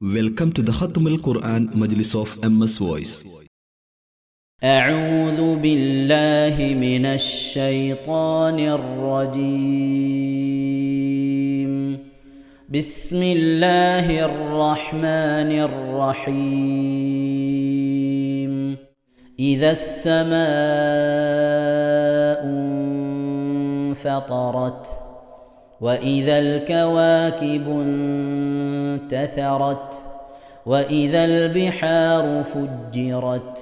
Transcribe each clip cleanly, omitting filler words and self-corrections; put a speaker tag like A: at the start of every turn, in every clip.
A: Welcome to the Khatm al-Quran Majlis of MS Voice.
B: أعوذ بالله من الشيطان الرجيم. بسم الله الرحمن الرحيم. إذا السماء انفطرت وإذا الكواكب انتثرت وإذا البحار فجرت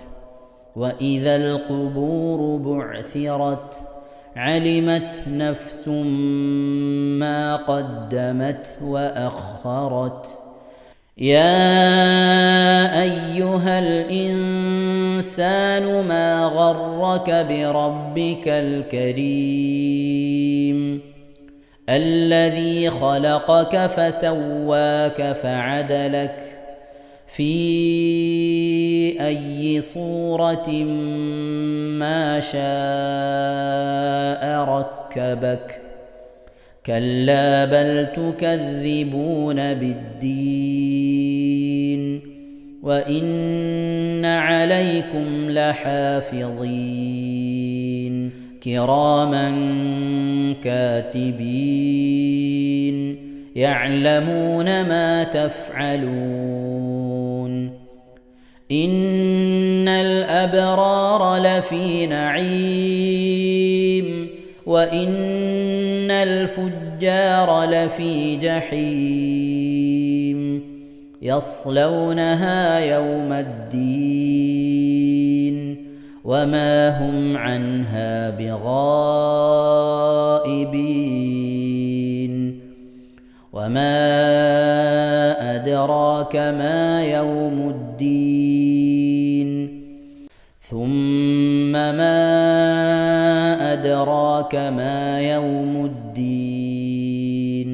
B: وإذا القبور بعثرت علمت نفس ما قدمت وأخرت. يا أيها الإنسان ما غرك بربك الكريم الذي خلقك فسواك فعدلك في أي صورة ما شاء ركبك. كلا بل تكذبون بالدين وإن عليكم لحافظين كراما كاتبين يعلمون ما تفعلون. إن الأبرار لفي نعيم وإن الفجار لفي جحيم يصلونها يوم الدين وما هم عنها بغائبين. وما أدراك ما يوم الدين ثم ما أدراك ما يوم الدين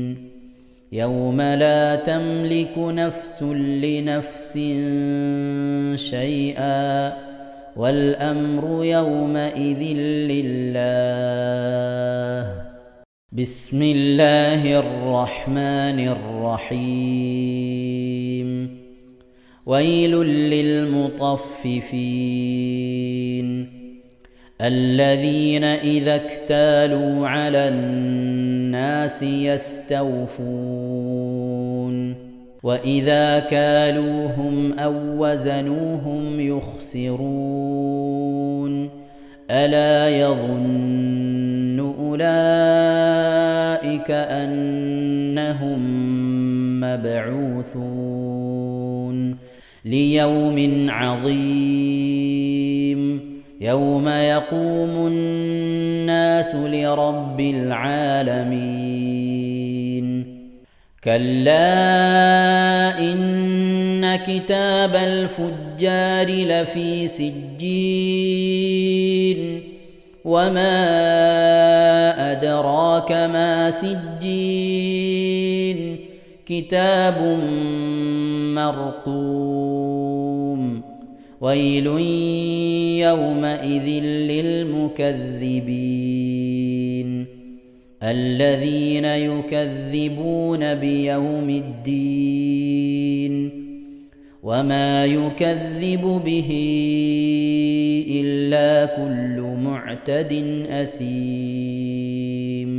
B: يوم لا تملك نفس لنفس شيئا والأمر يومئذ لله. بسم الله الرحمن الرحيم. ويل للمطففين الذين إذا اكتالوا على الناس يستوفون وإذا كالوهم أو وزنوهم يخسرون. ألا يظن أولئك أنهم مبعوثون ليوم عظيم يوم يقوم الناس لرب العالمين. كلا إن كتاب الفجار لفي سجين وما أدراك ما سجين كتاب مرقوم. ويل يومئذ للمكذبين الذين يكذبون بيوم الدين وما يكذب به إلا كل معتد أثيم.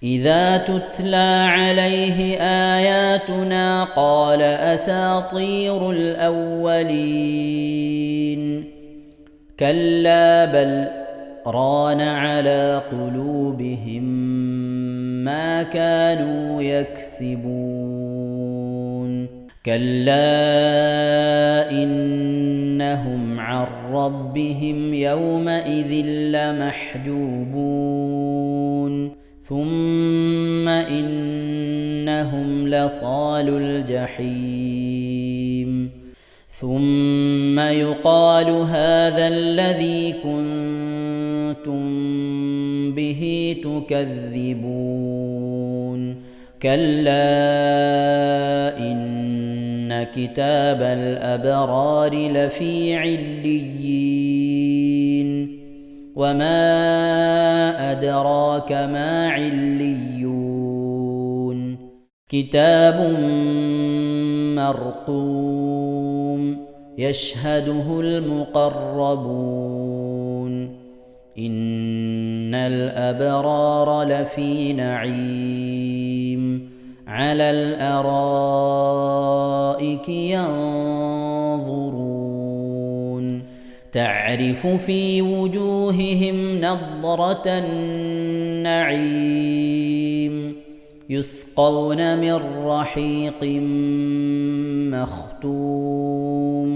B: إذا تتلى عليه آياتنا قال أساطير الأولين. كلا بل ران على قلوبهم ما كانوا يكسبون. كلا إنهم عن ربهم يومئذ لمحجوبون ثم إنهم لصال الجحيم ثم يقال هذا الذي كنتم به تكذبون. كلا إن كتاب الأبرار لفي عليين وما أدراك ما عليون كتاب مرقوم يشهده المقربون إن الأبرار لفي نعيم على الأرائك ينظرون تعرف في وجوههم نضرة النعيم يسقون من رحيق مختوم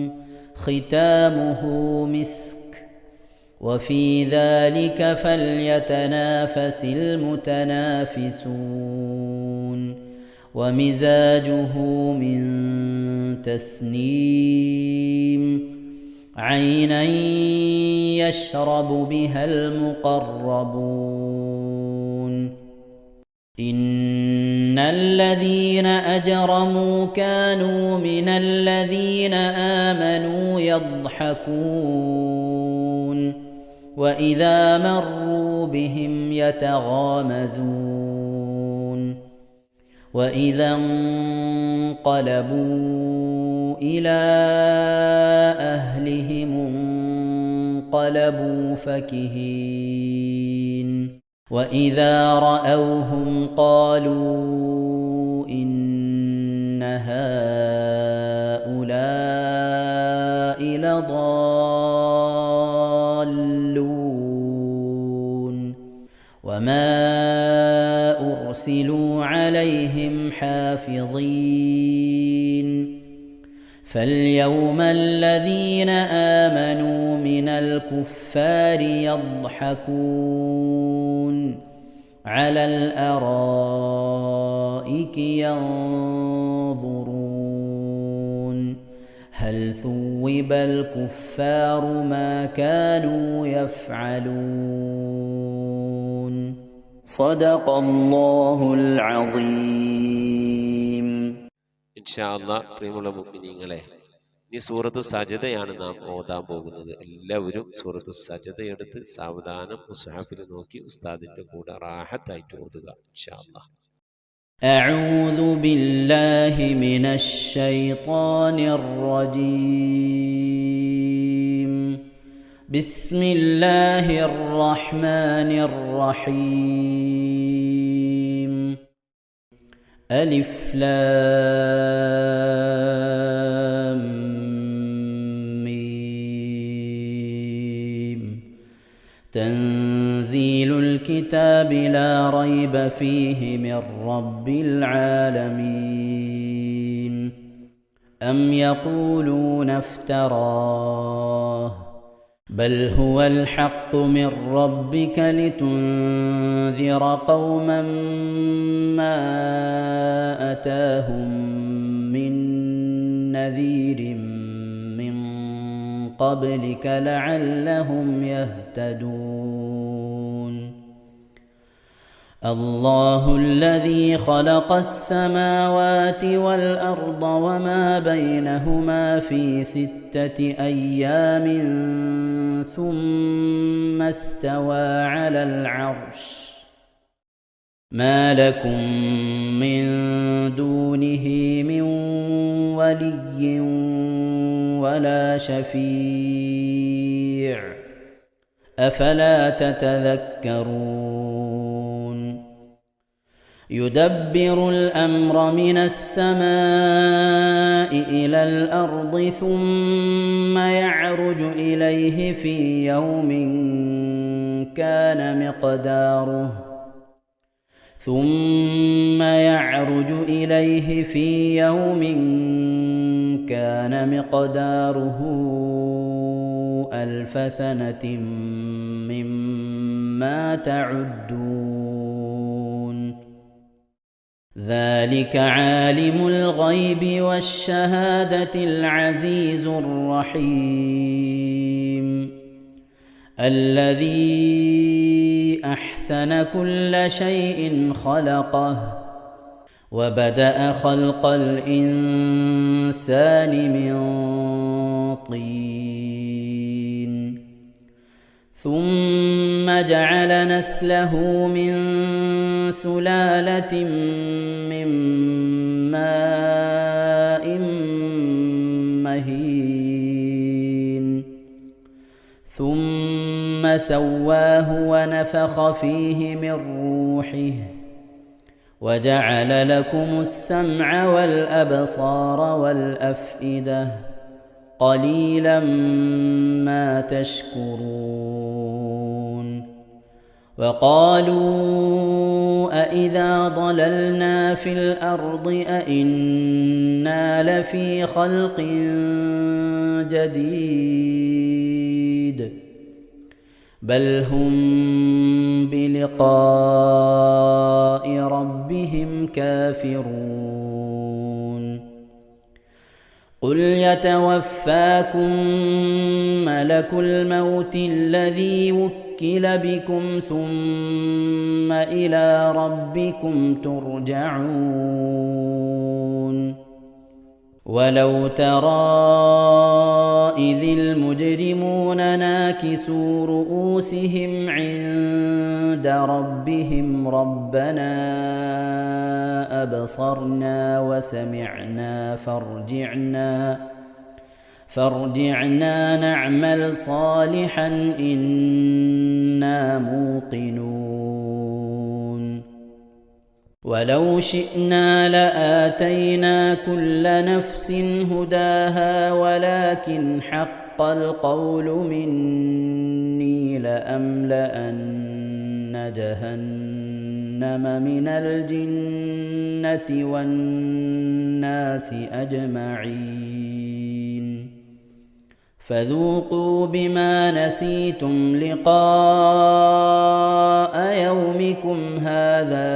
B: ختامه مسك وفي ذلك فليتنافس المتنافسون ومزاجه من تسنيم عينا يشرب بها المقربون إن الذين أجرموا كانوا من الذين آمنوا يضحكون وإذا مروا بهم يتغامزون وإذا انقلبوا إلى أهلهم انقلبوا فكهين وإذا رأوهم قالوا إن هؤلاء لضالون وما أرسلوا عليهم حافظين فاليوم الذين آمنوا من الكفار يضحكون على الأرائك ينظرون هل ثوب الكفار ما كانوا يفعلون صدق الله العظيم.
C: ഇൻഷാ അല്ലാഹ് പ്രിയമുള്ള മുഅ്മിനീങ്ങളെ, ഇനി സൂറത്തു സജദയാണ് നാം ഓതാൻ പോകുന്നത്. എല്ലാവരും സൂറത്തു സജദ എടുത്ത് സാവധാനം മുസ്ഹഫിൽ നോക്കി ഉസ്താദിന്റെ കൂടെ റാഹത്തായിട്ട് ഓതുക ഇൻഷാ അല്ലാഹ്.
B: أعوذ بالله من الشيطان الرجيم. بسم الله الرحمن الرحيم. ألف لام ميم. تنزيل الكتاب لا ريب فيه من رب العالمين. أم يقولون افتراه بل هو الحق من ربك لتنذر قوما ما أتاهم من نذير من قبلك لعلهم يهتدون. الله الذي خلق السماوات والأرض وما بينهما في 6 أيام ثم استوى على العرش ما لكم من دونه من ولي ولا شفيع أفلا تتذكرون. يدبر الأمر من السماء إلى الأرض ثم يعرج إليه في يوم كان مقداره 1000 سنة مما تعدون. ذلك عالم الغيب والشهادة العزيز الرحيم الذي أحسن كل شيء خلقه وبدأ خلق الإنسان من طين ثم جعل نسله من سلالة من ماء مهين ثم سواه ونفخ فيه من روحه وجعل لكم السمع والأبصار والأفئدة قليلا ما تشكرون وقالوا أإذا ضللنا في الأرض أإنا لفي خلق جديد بل هم بلقاء ربهم كافرون قل يتوفاكم ملك الموت الذي وكل بكم ثم إلى ربكم ترجعون ولو ترى إذ المجرمون ناكسوا رؤوسهم عند ربهم ربنا أبصرنا وسمعنا فارجعنا نعمل صالحا إنا موقنون ولو شئنا لآتينا كل نفس هداها ولكن حق القول مني لأملأن جهنم من الجنة والناس أجمعين فذوقوا بما نسيتم لقاء يومكم هذا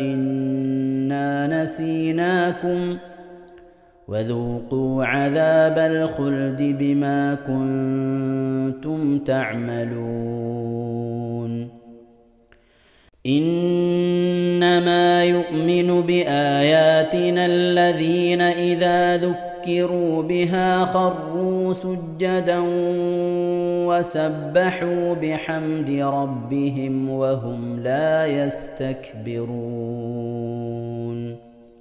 B: إنا نسيناكم وذوقوا عذاب الخلد بما كنتم تعملون إنما يؤمن بآياتنا الذين إذا ذكروا بها خروا سجدا وسبحوا بحمد ربهم وهم لا يستكبرون.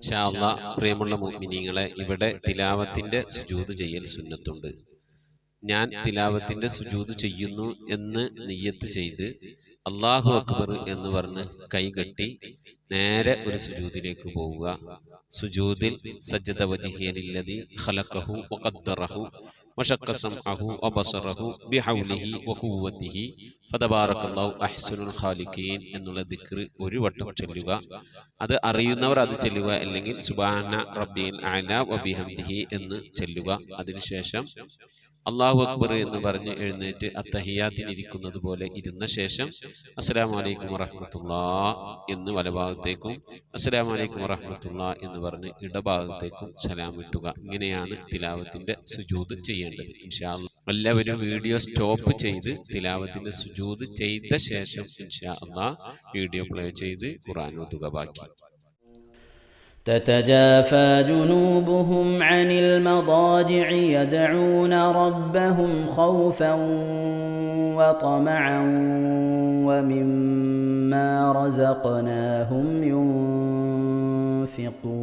C: ഇൻഷാ അല്ലാഹ് പ്രിയമുള്ള മുഅ്മിനീങ്ങളെ, ഇവിടെ തിലാവത്തിന്റെ സുജൂദ് ചെയ്യൽ സുന്നത്തുണ്ട്. ഞാൻ തിലാവത്തിന്റെ സുജൂദ് ചെയ്യുന്നു എന്ന് നിയ്യത്ത് ചെയ്ത് അല്ലാഹു അക്ബർ എന്ന് പറഞ്ഞ് കൈകെട്ടി നേരെ ഒരു സുജൂദിലേക്ക് പോവുക. സുജൂദിൽ സജ്ജദ വജ്ഹിയ ലില്ലദി ഖലഖഹു വഖദ്ദറഹു വശഖ്ഖ സമഅഹു വബസറഹു ബിഹൗലിഹി വഖുവ്വതിഹി ഫതബാറകല്ലാഹു അഹ്സനുൽ ഖാലിഖീൻ എന്നുള്ള ദിക്ർ ഒരു വട്ടം ചൊല്ലുക. അത് അറിയുന്നവർ അത് ചൊല്ലുക, അല്ലെങ്കിൽ സുബ്ഹാന റബ്ബിൽ അഅല വബിഹംദിഹി എന്ന് ചൊല്ലുക. അതിനുശേഷം അല്ലാഹു അക്ബർ എന്ന് പറഞ്ഞ് എഴുന്നേറ്റ് അത്തഹിയാത്തിനിരിക്കുന്നത് പോലെ ഇരുന്ന ശേഷം അസ്സലാമു അലൈക്കും വറഹ്മത്തുള്ളാഹ് എന്ന് വലഭാഗത്തേക്കും അസ്സലാമു അലൈക്കും വറഹ്മത്തുള്ളാഹ് എന്ന് പറഞ്ഞ് ഇടഭാഗത്തേക്കും സലാം ഇട്ടുക. ഇങ്ങനെയാണ് തിലാവത്തിന്റെ സുജൂദ് ചെയ്യേണ്ടത്. ഇൻഷാ അല്ലാഹ് എല്ലാവരും വീഡിയോ സ്റ്റോപ്പ് ചെയ്ത് തിലാവത്തിന്റെ സുജൂദ് ചെയ്ത ശേഷം ഇൻഷാ അല്ലാഹ് വീഡിയോ പ്ലേ ചെയ്ത് ഖുർആൻ ഓതുക. ബാക്കി
B: تتجافى جنوبهم عن المضاجع يدعون ربهم خوفا وطمعا ومما رزقناهم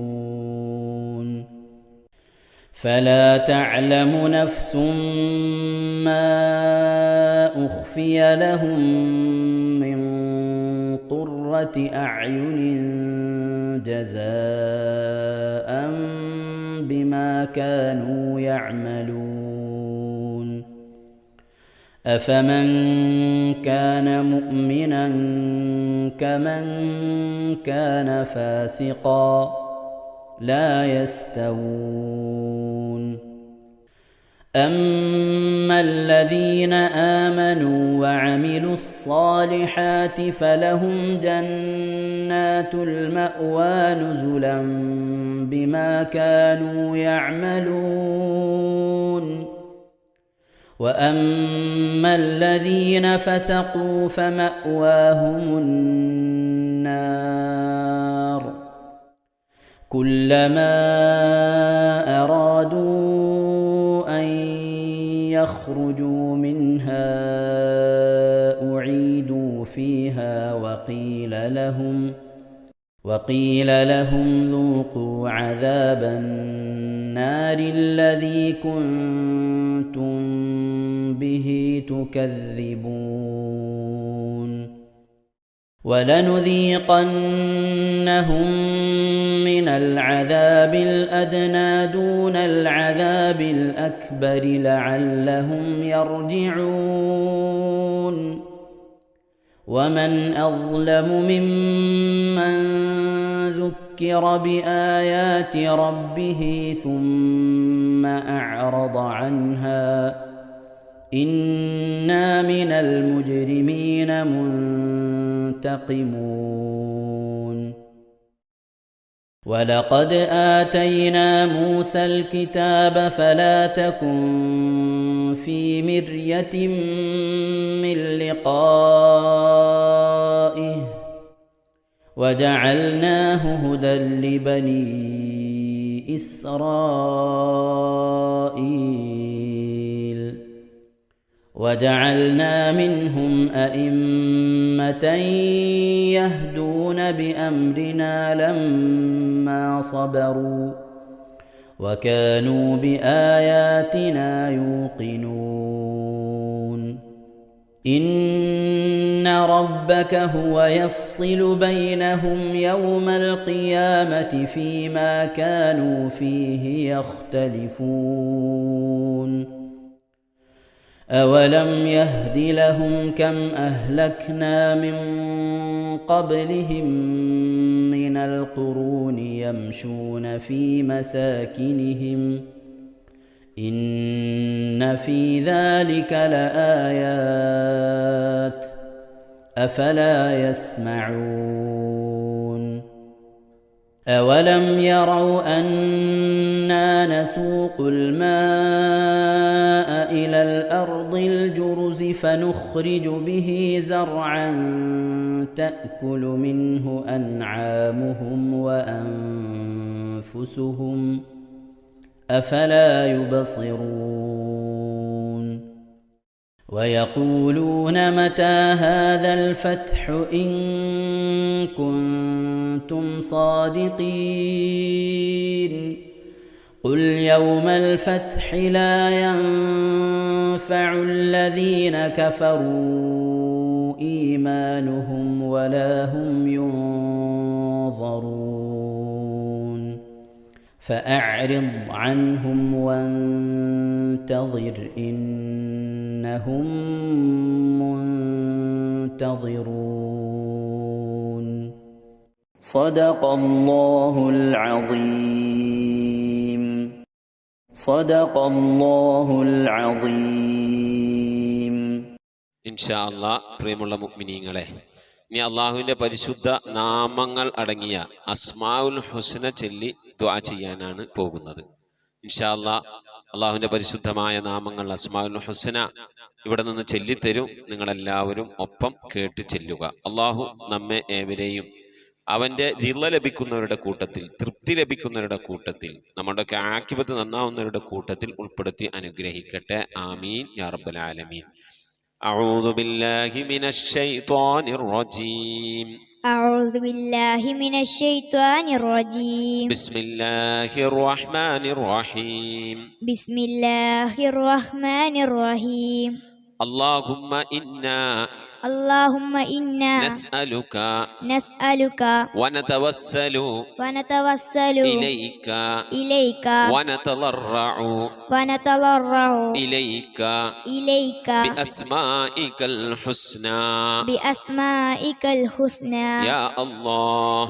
B: ينفقون فلا تعلم نفس ما أخفي لهم من قرة أعين جزاء بما كانوا يعملون أفمن كان مؤمنا كمن كان فاسقا لا يستوون أما الذين آمنوا وعملوا الصالحات فلهم جنات المأوى نزلا بما كانوا يعملون وأما الذين فسقوا فمأواهم النار كلما أرادوا أن يخرجوا منها أعيدوا فيها وقيل لهم ذوقوا عذاب النار النار الذي كنتم به تكذبون ولنذيقنهم من العذاب الأدنى دون العذاب الأكبر لعلهم يرجعون ومن أظلم ممن ذكر بآيات ربه ثم أعرض عنها إنا من المجرمين منتقمون ولقد آتينا موسى الكتاب فلا تكن في مرية من لقائه وجعلناه هدى لبني إسرائيل وجعلنا منهم أئمة يهدون بأمرنا لما صبروا وكانوا بآياتنا يوقنون إن ربك هو يفصل بينهم يوم القيامة فيما كانوا فيه يختلفون أولم يهد لهم كم أهلكنا من قبلهم من القرون يمشون في مساكنهم إن في ذلك لآيات أفلا يسمعون أولم يروا أنا نسوق الماء إلى الأرض الجرز فنخرج به زرعا تأكل منه أنعامهم وأنفسهم أفلا يبصرون ويقولون متى هذا الفتح إن كنتم صادقين قل يوم الفتح لا ينفع الذين كفروا إيمانهم ولا هم ينظرون فأعرض عنهم وانتظر إنهم منتظرون صدق الله العظيم صدق الله العظيم
C: ഇൻഷാ അല്ലാഹ്. പ്രിയമുള്ള മുഅ്മിനീങ്ങളെ, ഇനി അള്ളാഹുവിൻ്റെ പരിശുദ്ധ നാമങ്ങൾ അടങ്ങിയ അസ്മാഉൽ ഹുസ്ന ചൊല്ലി ദുആ ചെയ്യാനാണ് പോകുന്നത്. ഇൻഷാ അല്ലാഹ് അള്ളാഹുവിൻ്റെ പരിശുദ്ധമായ നാമങ്ങൾ അസ്മാഉൽ ഹുസ്ന ഇവിടെ നിന്ന് ചൊല്ലിത്തരും. നിങ്ങളെല്ലാവരും ഒപ്പം കേട്ട് ചെല്ലുക. അള്ളാഹു നമ്മെ ഏവരെയും അവൻ്റെ റിള ലഭിക്കുന്നവരുടെ കൂട്ടത്തിൽ, തൃപ്തി ലഭിക്കുന്നവരുടെ കൂട്ടത്തിൽ, നമ്മുടെയൊക്കെ ആഖിബത്ത് നന്നാവുന്നവരുടെ കൂട്ടത്തിൽ ഉൾപ്പെടുത്തി അനുഗ്രഹിക്കട്ടെ. ആമീൻ യാ റബ്ബൽ ആലമീൻ. أعوذ بالله من الشيطان الرجيم
D: أعوذ بالله من الشيطان الرجيم
C: بسم الله الرحمن الرحيم
D: بسم الله الرحمن الرحيم
C: اللهم إنا نسألك ونتوسل إليك ونتضرع إليك بأسمائك الحسنى يا الله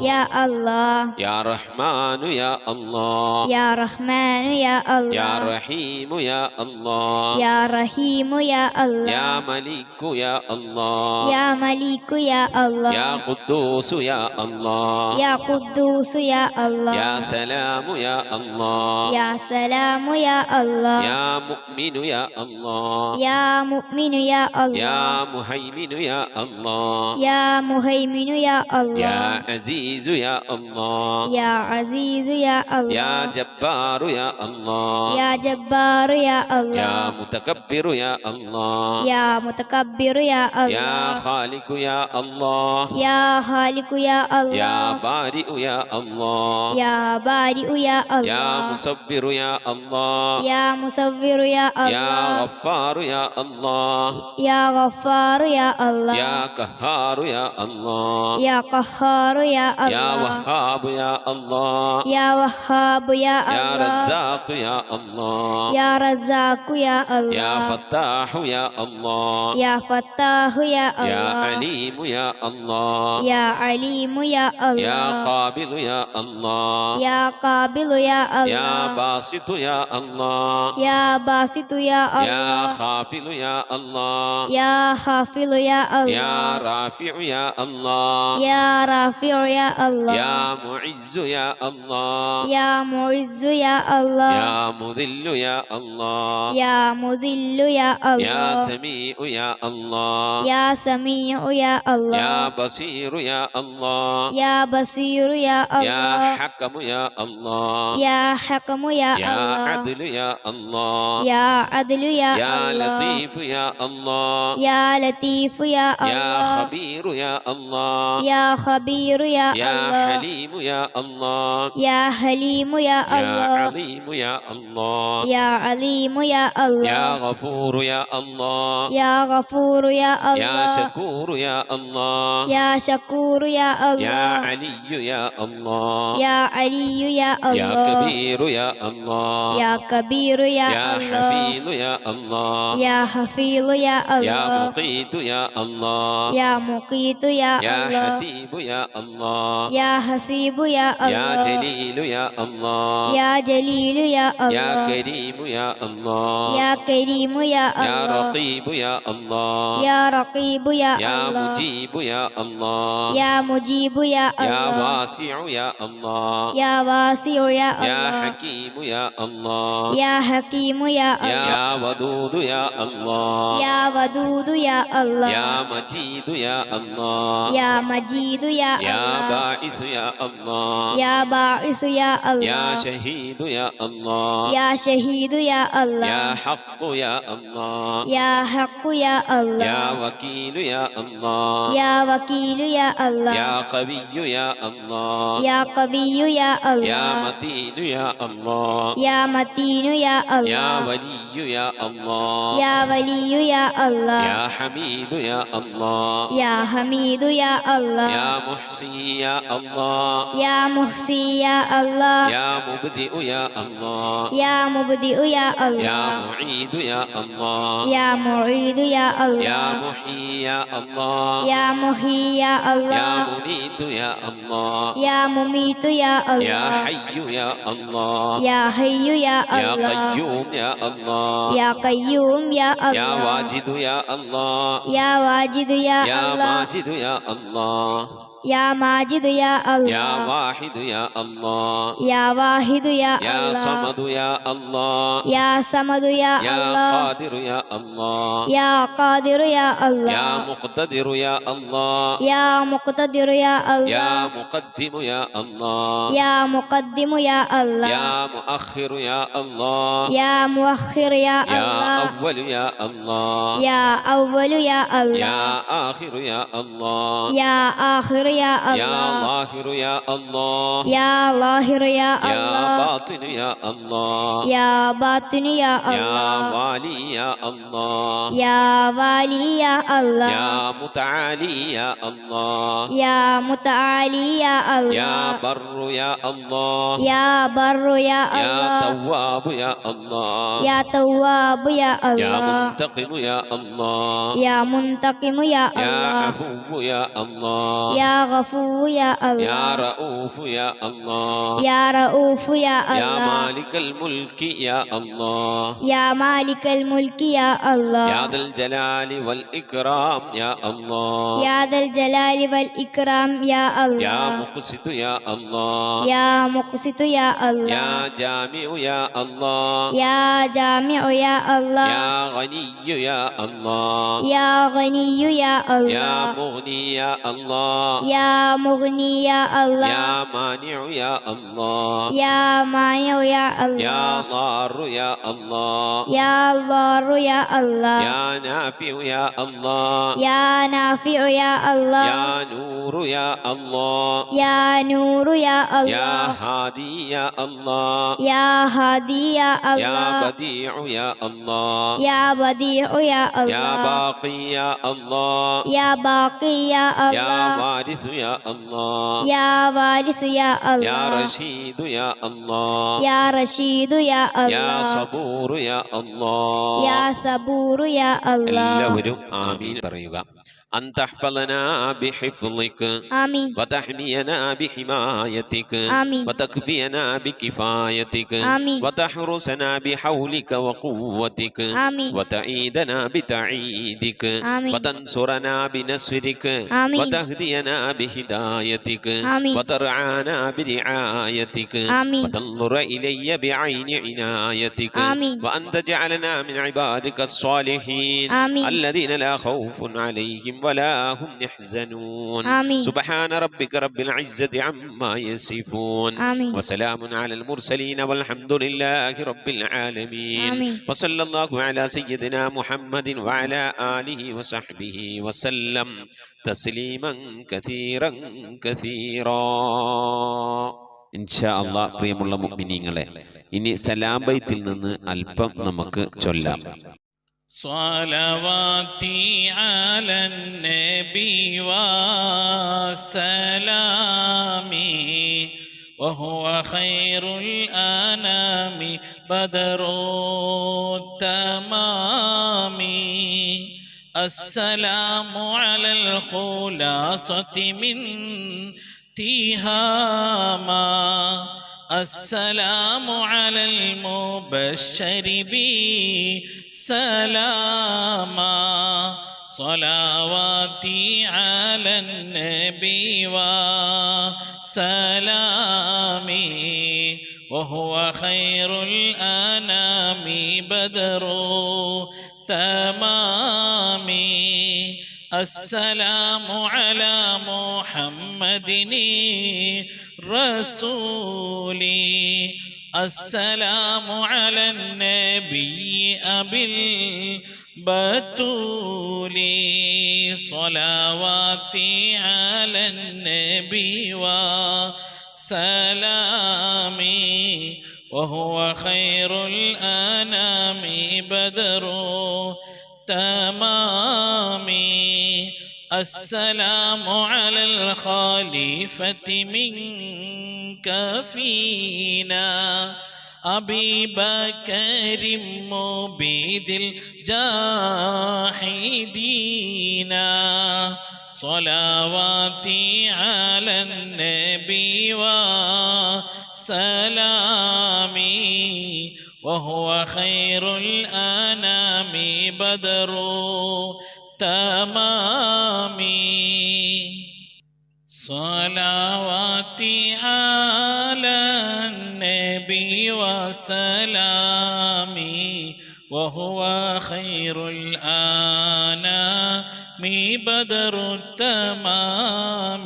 C: يا رحمن يا الله
D: يا رحمن يا الله
C: يا رحيم يا الله
D: يا رحيم يا الله
C: يا ملك يا الله
D: يا ملك يا الله
C: يا قدوس يا الله
D: يا قدوس يا الله
C: يا سلام يا الله
D: يا سلام يا الله
C: يا مؤمن يا الله
D: يا مؤمن يا الله
C: يا مهيمن يا الله
D: يا مهيمن يا الله
C: يا عزيز يا الله
D: يا عزيز يا الله
C: يا جبار يا الله
D: يا جبار يا الله
C: يا متكبر يا الله
D: يا متكبر يا الله
C: يا يا خالق يا الله
D: يا خالق يا الله
C: يا بارئ يا الله
D: يا بارئ يا
C: يا
D: الله
C: مصبر يا الله
D: يا مصور يا
C: يا
D: الله
C: غفار يا الله
D: يا غفار يا الله
C: يا قهار يا الله
D: يا قهار يا
C: يا
D: الله
C: وهاب يا الله
D: يا وهاب يا
C: يا
D: الله
C: رزاق يا الله
D: يا رزاق يا الله
C: يا فتاح يا الله
D: يا فتاح يا
C: يا
D: الله
C: عليم يا الله
D: يا عليم يا
C: يا
D: الله
C: قابل يا الله
D: يا قابل يا
C: يا
D: الله
C: باسط يا الله
D: يا باسط يا
C: يا
D: الله
C: خافل يا الله
D: يا حافظ يا
C: يا
D: الله
C: رافع يا الله
D: يا رافع يا الله
C: يا معز يا الله
D: يا معز يا الله
C: يا مذل يا الله
D: يا مذل يا
C: يا
D: الله
C: سميع يا الله
D: يا سميع يا الله
C: يا بصير يا الله
D: يا بصير يا
C: يا
D: الله
C: حكم يا الله
D: يا حكم يا
C: يا
D: الله
C: عدل يا الله
D: يا عدل يا
C: يا
D: الله
C: لطيف يا الله
D: يا لطيف يا
C: يا
D: الله
C: خبير يا الله
D: يا خبير يا
C: يا
D: الله
C: حليم يا الله
D: يا حليم يا
C: يا
D: الله
C: عظيم يا الله
D: يا عليم يا
C: يا
D: الله
C: غفور يا الله
D: يا غفور يا
C: يا
D: الله
C: شكور يا الله
D: يا شكور يا
C: يا
D: الله
C: علي يا الله
D: يا علي يا
C: يا
D: الله
C: كبير يا الله
D: يا كبير يا
C: يا
D: الله
C: حفيظ يا الله
D: يا حفيظ يا
C: يا
D: الله
C: مقيت يا الله
D: يا مقيت يا
C: يا
D: الله
C: حسيب يا الله
D: يا حسيب يا
C: يا
D: الله
C: جليل يا الله
D: يا جليل يا
C: يا
D: الله
C: كريم يا الله
D: يا كريم يا
C: يا
D: الله
C: رقيب يا الله
D: يا رقيب يا
C: يا
D: الله
C: مجيب يا الله
D: يا مجيب يا
C: يا
D: الله
C: واسع يا الله
D: يا واسع يا
C: يا
D: الله
C: حكيم يا الله
D: يا حكيم يا الله
C: يا ودود يا الله
D: يا ودود يا الله
C: يا مجيد يا الله
D: يا مجيد يا
C: يا
D: الله
C: باعث يا الله
D: يا باعث يا
C: يا
D: الله
C: شهيد يا الله
D: يا شهيد يا الله
C: يا حق يا الله
D: يا حق يا الله
C: يا وكيل يا الله
D: يا وكيل يا الله
C: يا قوي يا الله
D: يا قوي يا
C: يا
D: الله
C: متين يا الله
D: يا متين يا
C: يا
D: الله
C: ولي يا الله
D: يا ولي يا الله
C: يا حميد يا الله
D: يا حميد يا الله
C: يا محصي يا الله
D: يا محصي يا الله
C: يا مبدئ يا الله
D: يا مبدئ يا
C: يا
D: الله
C: معيد يا الله
D: يا معيد يا
C: يا
D: الله
C: محيي يا الله
D: يا محيي يا
C: يا
D: الله
C: مميت يا الله
D: يا مميت يا
C: يا
D: الله
C: حي يا الله
D: يا حي يا
C: يا
D: الله
C: قيوم يا الله
D: يا قيوم يا
C: يا
D: الله
C: واجد يا الله
D: يا واجد يا
C: يا
D: الله
C: ماجد يا الله
D: يا ماجد يا
C: يا
D: الله
C: واحد يا الله
D: يا واحد يا
C: يا
D: الله
C: صمد يا الله
D: يا صمد يا
C: يا
D: الله
C: قادر يا الله
D: يا قادر يا
C: يا
D: الله
C: مقتدر يا الله
D: يا مقتدر يا
C: يا
D: الله
C: مقدم يا الله
D: يا مقدم يا الله
C: يا مؤخر يا الله
D: يا مؤخر يا
C: يا
D: الله
C: أول يا الله
D: يا أول يا
C: يا
D: الله
C: آخر يا الله
D: يا آخر يا
C: يا
D: الله
C: ظاهر يا الله
D: يا ظاهر يا
C: يا
D: الله
C: باطن يا الله
D: يا باطن يا
C: يا
D: الله
C: والي يا الله
D: يا والي يا الله
C: يا متعالي يا الله
D: يا متعالي يا
C: يا
D: الله
C: بر يا الله
D: يا بر يا
C: يا
D: الله
C: تواب يا الله
D: يا تواب يا
C: يا
D: الله
C: منتقم يا الله
D: يا منتقم يا
C: يا
D: الله
C: عفو يا الله
D: يا غفور يا
C: يا
D: الله
C: رؤوف يا الله
D: يا رؤوف يا
C: يا
D: الله
C: مالك الملك يا الله
D: يا مالك الملك يا الله
C: يا ذا الجلال والإكرام يا الله
D: يا ذا الجلال والإكرام يا
C: يا
D: الله
C: مقسط يا الله
D: يا مقسط يا الله
C: يا جامع يا الله
D: يا جامع يا الله
C: يا غني يا الله
D: يا غني يا
C: يا
D: الله
C: مغني يا الله
D: يا مغني يا الله
C: يا مانع يا الله
D: يا مانع يا
C: يا
D: الله
C: ضار يا الله
D: يا ضار يا الله
C: يا نافع يا الله
D: يا نافع يا الله
C: يا نور يا الله
D: يا نور يا
C: يا
D: الله
C: هادي يا الله
D: يا هادي يا
C: يا
D: الله
C: بديع يا الله
D: يا بديع يا
C: يا
D: الله
C: باقي يا الله
D: يا باقي يا
C: يا
D: الله
C: وارث يا الله
D: يا وارث يا
C: يا
D: الله
C: رشيد يا الله
D: يا رشيد يا
C: يا
D: الله
C: صبور يا الله
D: يا صبور يا الله
C: എല്ലാവരും ആമീൻ പറയുക. أن تحفظنا بحفظك
D: آمين
C: وتحمينا بحمايتك
D: آمين
C: وتكفينا بكفايتك
D: آمين
C: وتحرسنا بحولك وقوتك
D: آمين
C: وتعيدنا بتعيدك
D: آمين
C: وتنصرنا بنصرك
D: آمين
C: وتهدينا بهدايتك
D: آمين
C: وترعانا برعايتك
D: آمين
C: وتنظر إلي بعين عنايتك
D: آمين
C: وأن تجعلنا من عبادك الصالحين
D: آمين
C: الذين لا خوف عليهم ولا هم يحزنون
D: آمين
C: سبحان ربك رب العزة عما يصفون
D: آمين
C: وسلام على المرسلين والحمد لله رب العالمين
D: آمين
C: وصلى الله على سيدنا محمد وعلى آله وصحبه وسلم تسليما كثيرا كثيرا ഇൻഷാ അല്ലാഹ്. പ്രിയമുള്ള മുഅ്മിനീങ്ങളെ, ഇനി സലാം ബൈത്തിൽ നിന്ന് അല്പം നമുക്ക് ചൊല്ലാം.
E: صلواتي على النبي وسلامي وهو خير الأنام بدر التمام السلام على الخلاصة من تهاما السلام على المبشر بسلاما صلواتي على النبي وسلامي وهو خير الأنام بدر تمامي السلام على محمد رسولي السلام على النبي أبي البتول صلواتي على النبي وسلامي وهو خير الأنام بدر تمامي السلام على الخليفة منك فينا أبي بكر مبيد الجاحدين صلواتي على النبي وسلامي وهو خير الأنام بدر تمامي صلواتي على النبي وسلامي وهو خير الأنام بدر التمام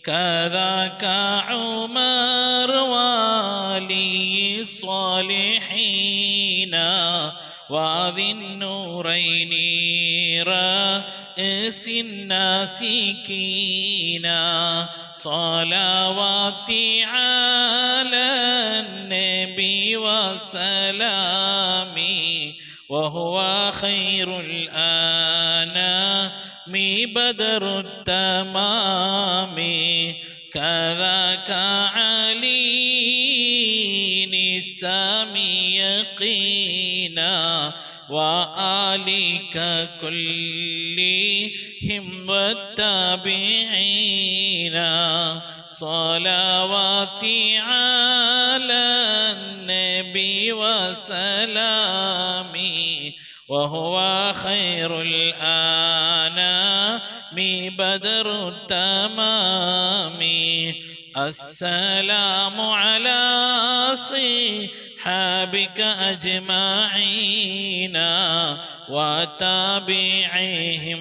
E: كذاك عمر ولي الصالحين وذي النورين رأس الناسكين صلواتي على النبي وسلامي وهو خير الأنام بدر التمام كذاك علي السامي يقينا وآلك كلهم والتابعين صلواتي على النبي وسلامي وهو خير الأنام بدر التمام السلام على صحابك أجمعين وتابعيهم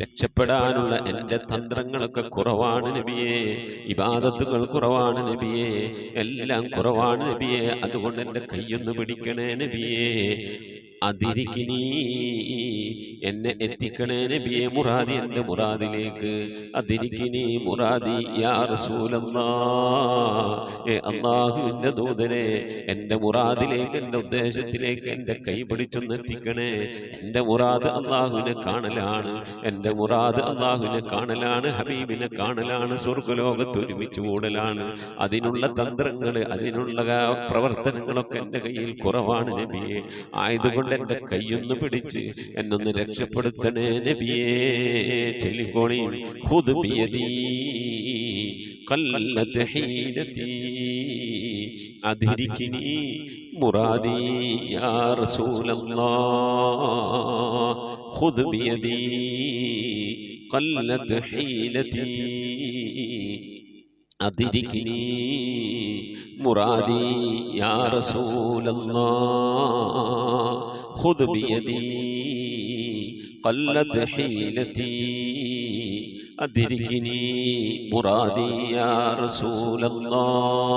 C: രക്ഷപ്പെടാനുള്ള എൻ്റെ തന്ത്രങ്ങളൊക്കെ കുറവാണ് നബിയെ, ഇബാദത്തുകൾ കുറവാണ് നബിയെ, എല്ലാം കുറവാണ് നബിയെ. അതുകൊണ്ട് എൻ്റെ കൈയൊന്ന് പിടിക്കണേ നബിയെ. അതിരിക്കിനി, എന്നെ എത്തിക്കണേ നബിയെ മുറാദി, എൻ്റെ മുറാദിലേക്ക്. അതിരിക്കിനി മുറാദി യാ റസൂലല്ലാഹ്, അല്ലാഹുവിൻ്റെ ദൂതനെ എൻ്റെ മുറാദിലേക്ക്, എൻ്റെ ഉദ്ദേശത്തിലേക്ക് എൻ്റെ കൈ പിടിച്ചൊന്ന് എത്തിക്കണേ. എൻ്റെ മുറാദ് അല്ലാഹുവിനെ കാണലാണ്, എൻ്റെ മുറാദ് അല്ലാഹുവിനെ കാണലാണ്, ഹബീബിനെ കാണലാണ്, സ്വർഗ്ഗലോകത്ത് ഒരുമിച്ച് കൂടലാണ്. അതിനുള്ള തന്ത്രങ്ങൾ, അതിനുള്ള പ്രവർത്തനങ്ങളൊക്കെ എൻ്റെ കയ്യിൽ കുറവാണ് നബിയെ. ആയതുകൊണ്ട് എൻ്റെ കൈയൊന്ന് പിടിച്ച് എന്നൊന്ന് രക്ഷപ്പെടുത്തണേ നബിയേ. ചൊല്ലിക്കോണി, ഖുദ് ബിയദീ ഖല്ലത് ഹീലതീ അദ്രികിനി മുറാദി യാ റസൂലല്ലാഹ്. ഖുദ് ബിയദീ ഖല്ലത് ഹീലതീ അദ്രികിനി മുറാദി യാ റസൂലല്ലാഹ്. ഖുദ് ബിയദീ ഖല്ലത് ഹീലതീ അദ്രികിനി മുറാദി യാ റസൂലല്ലാഹ്.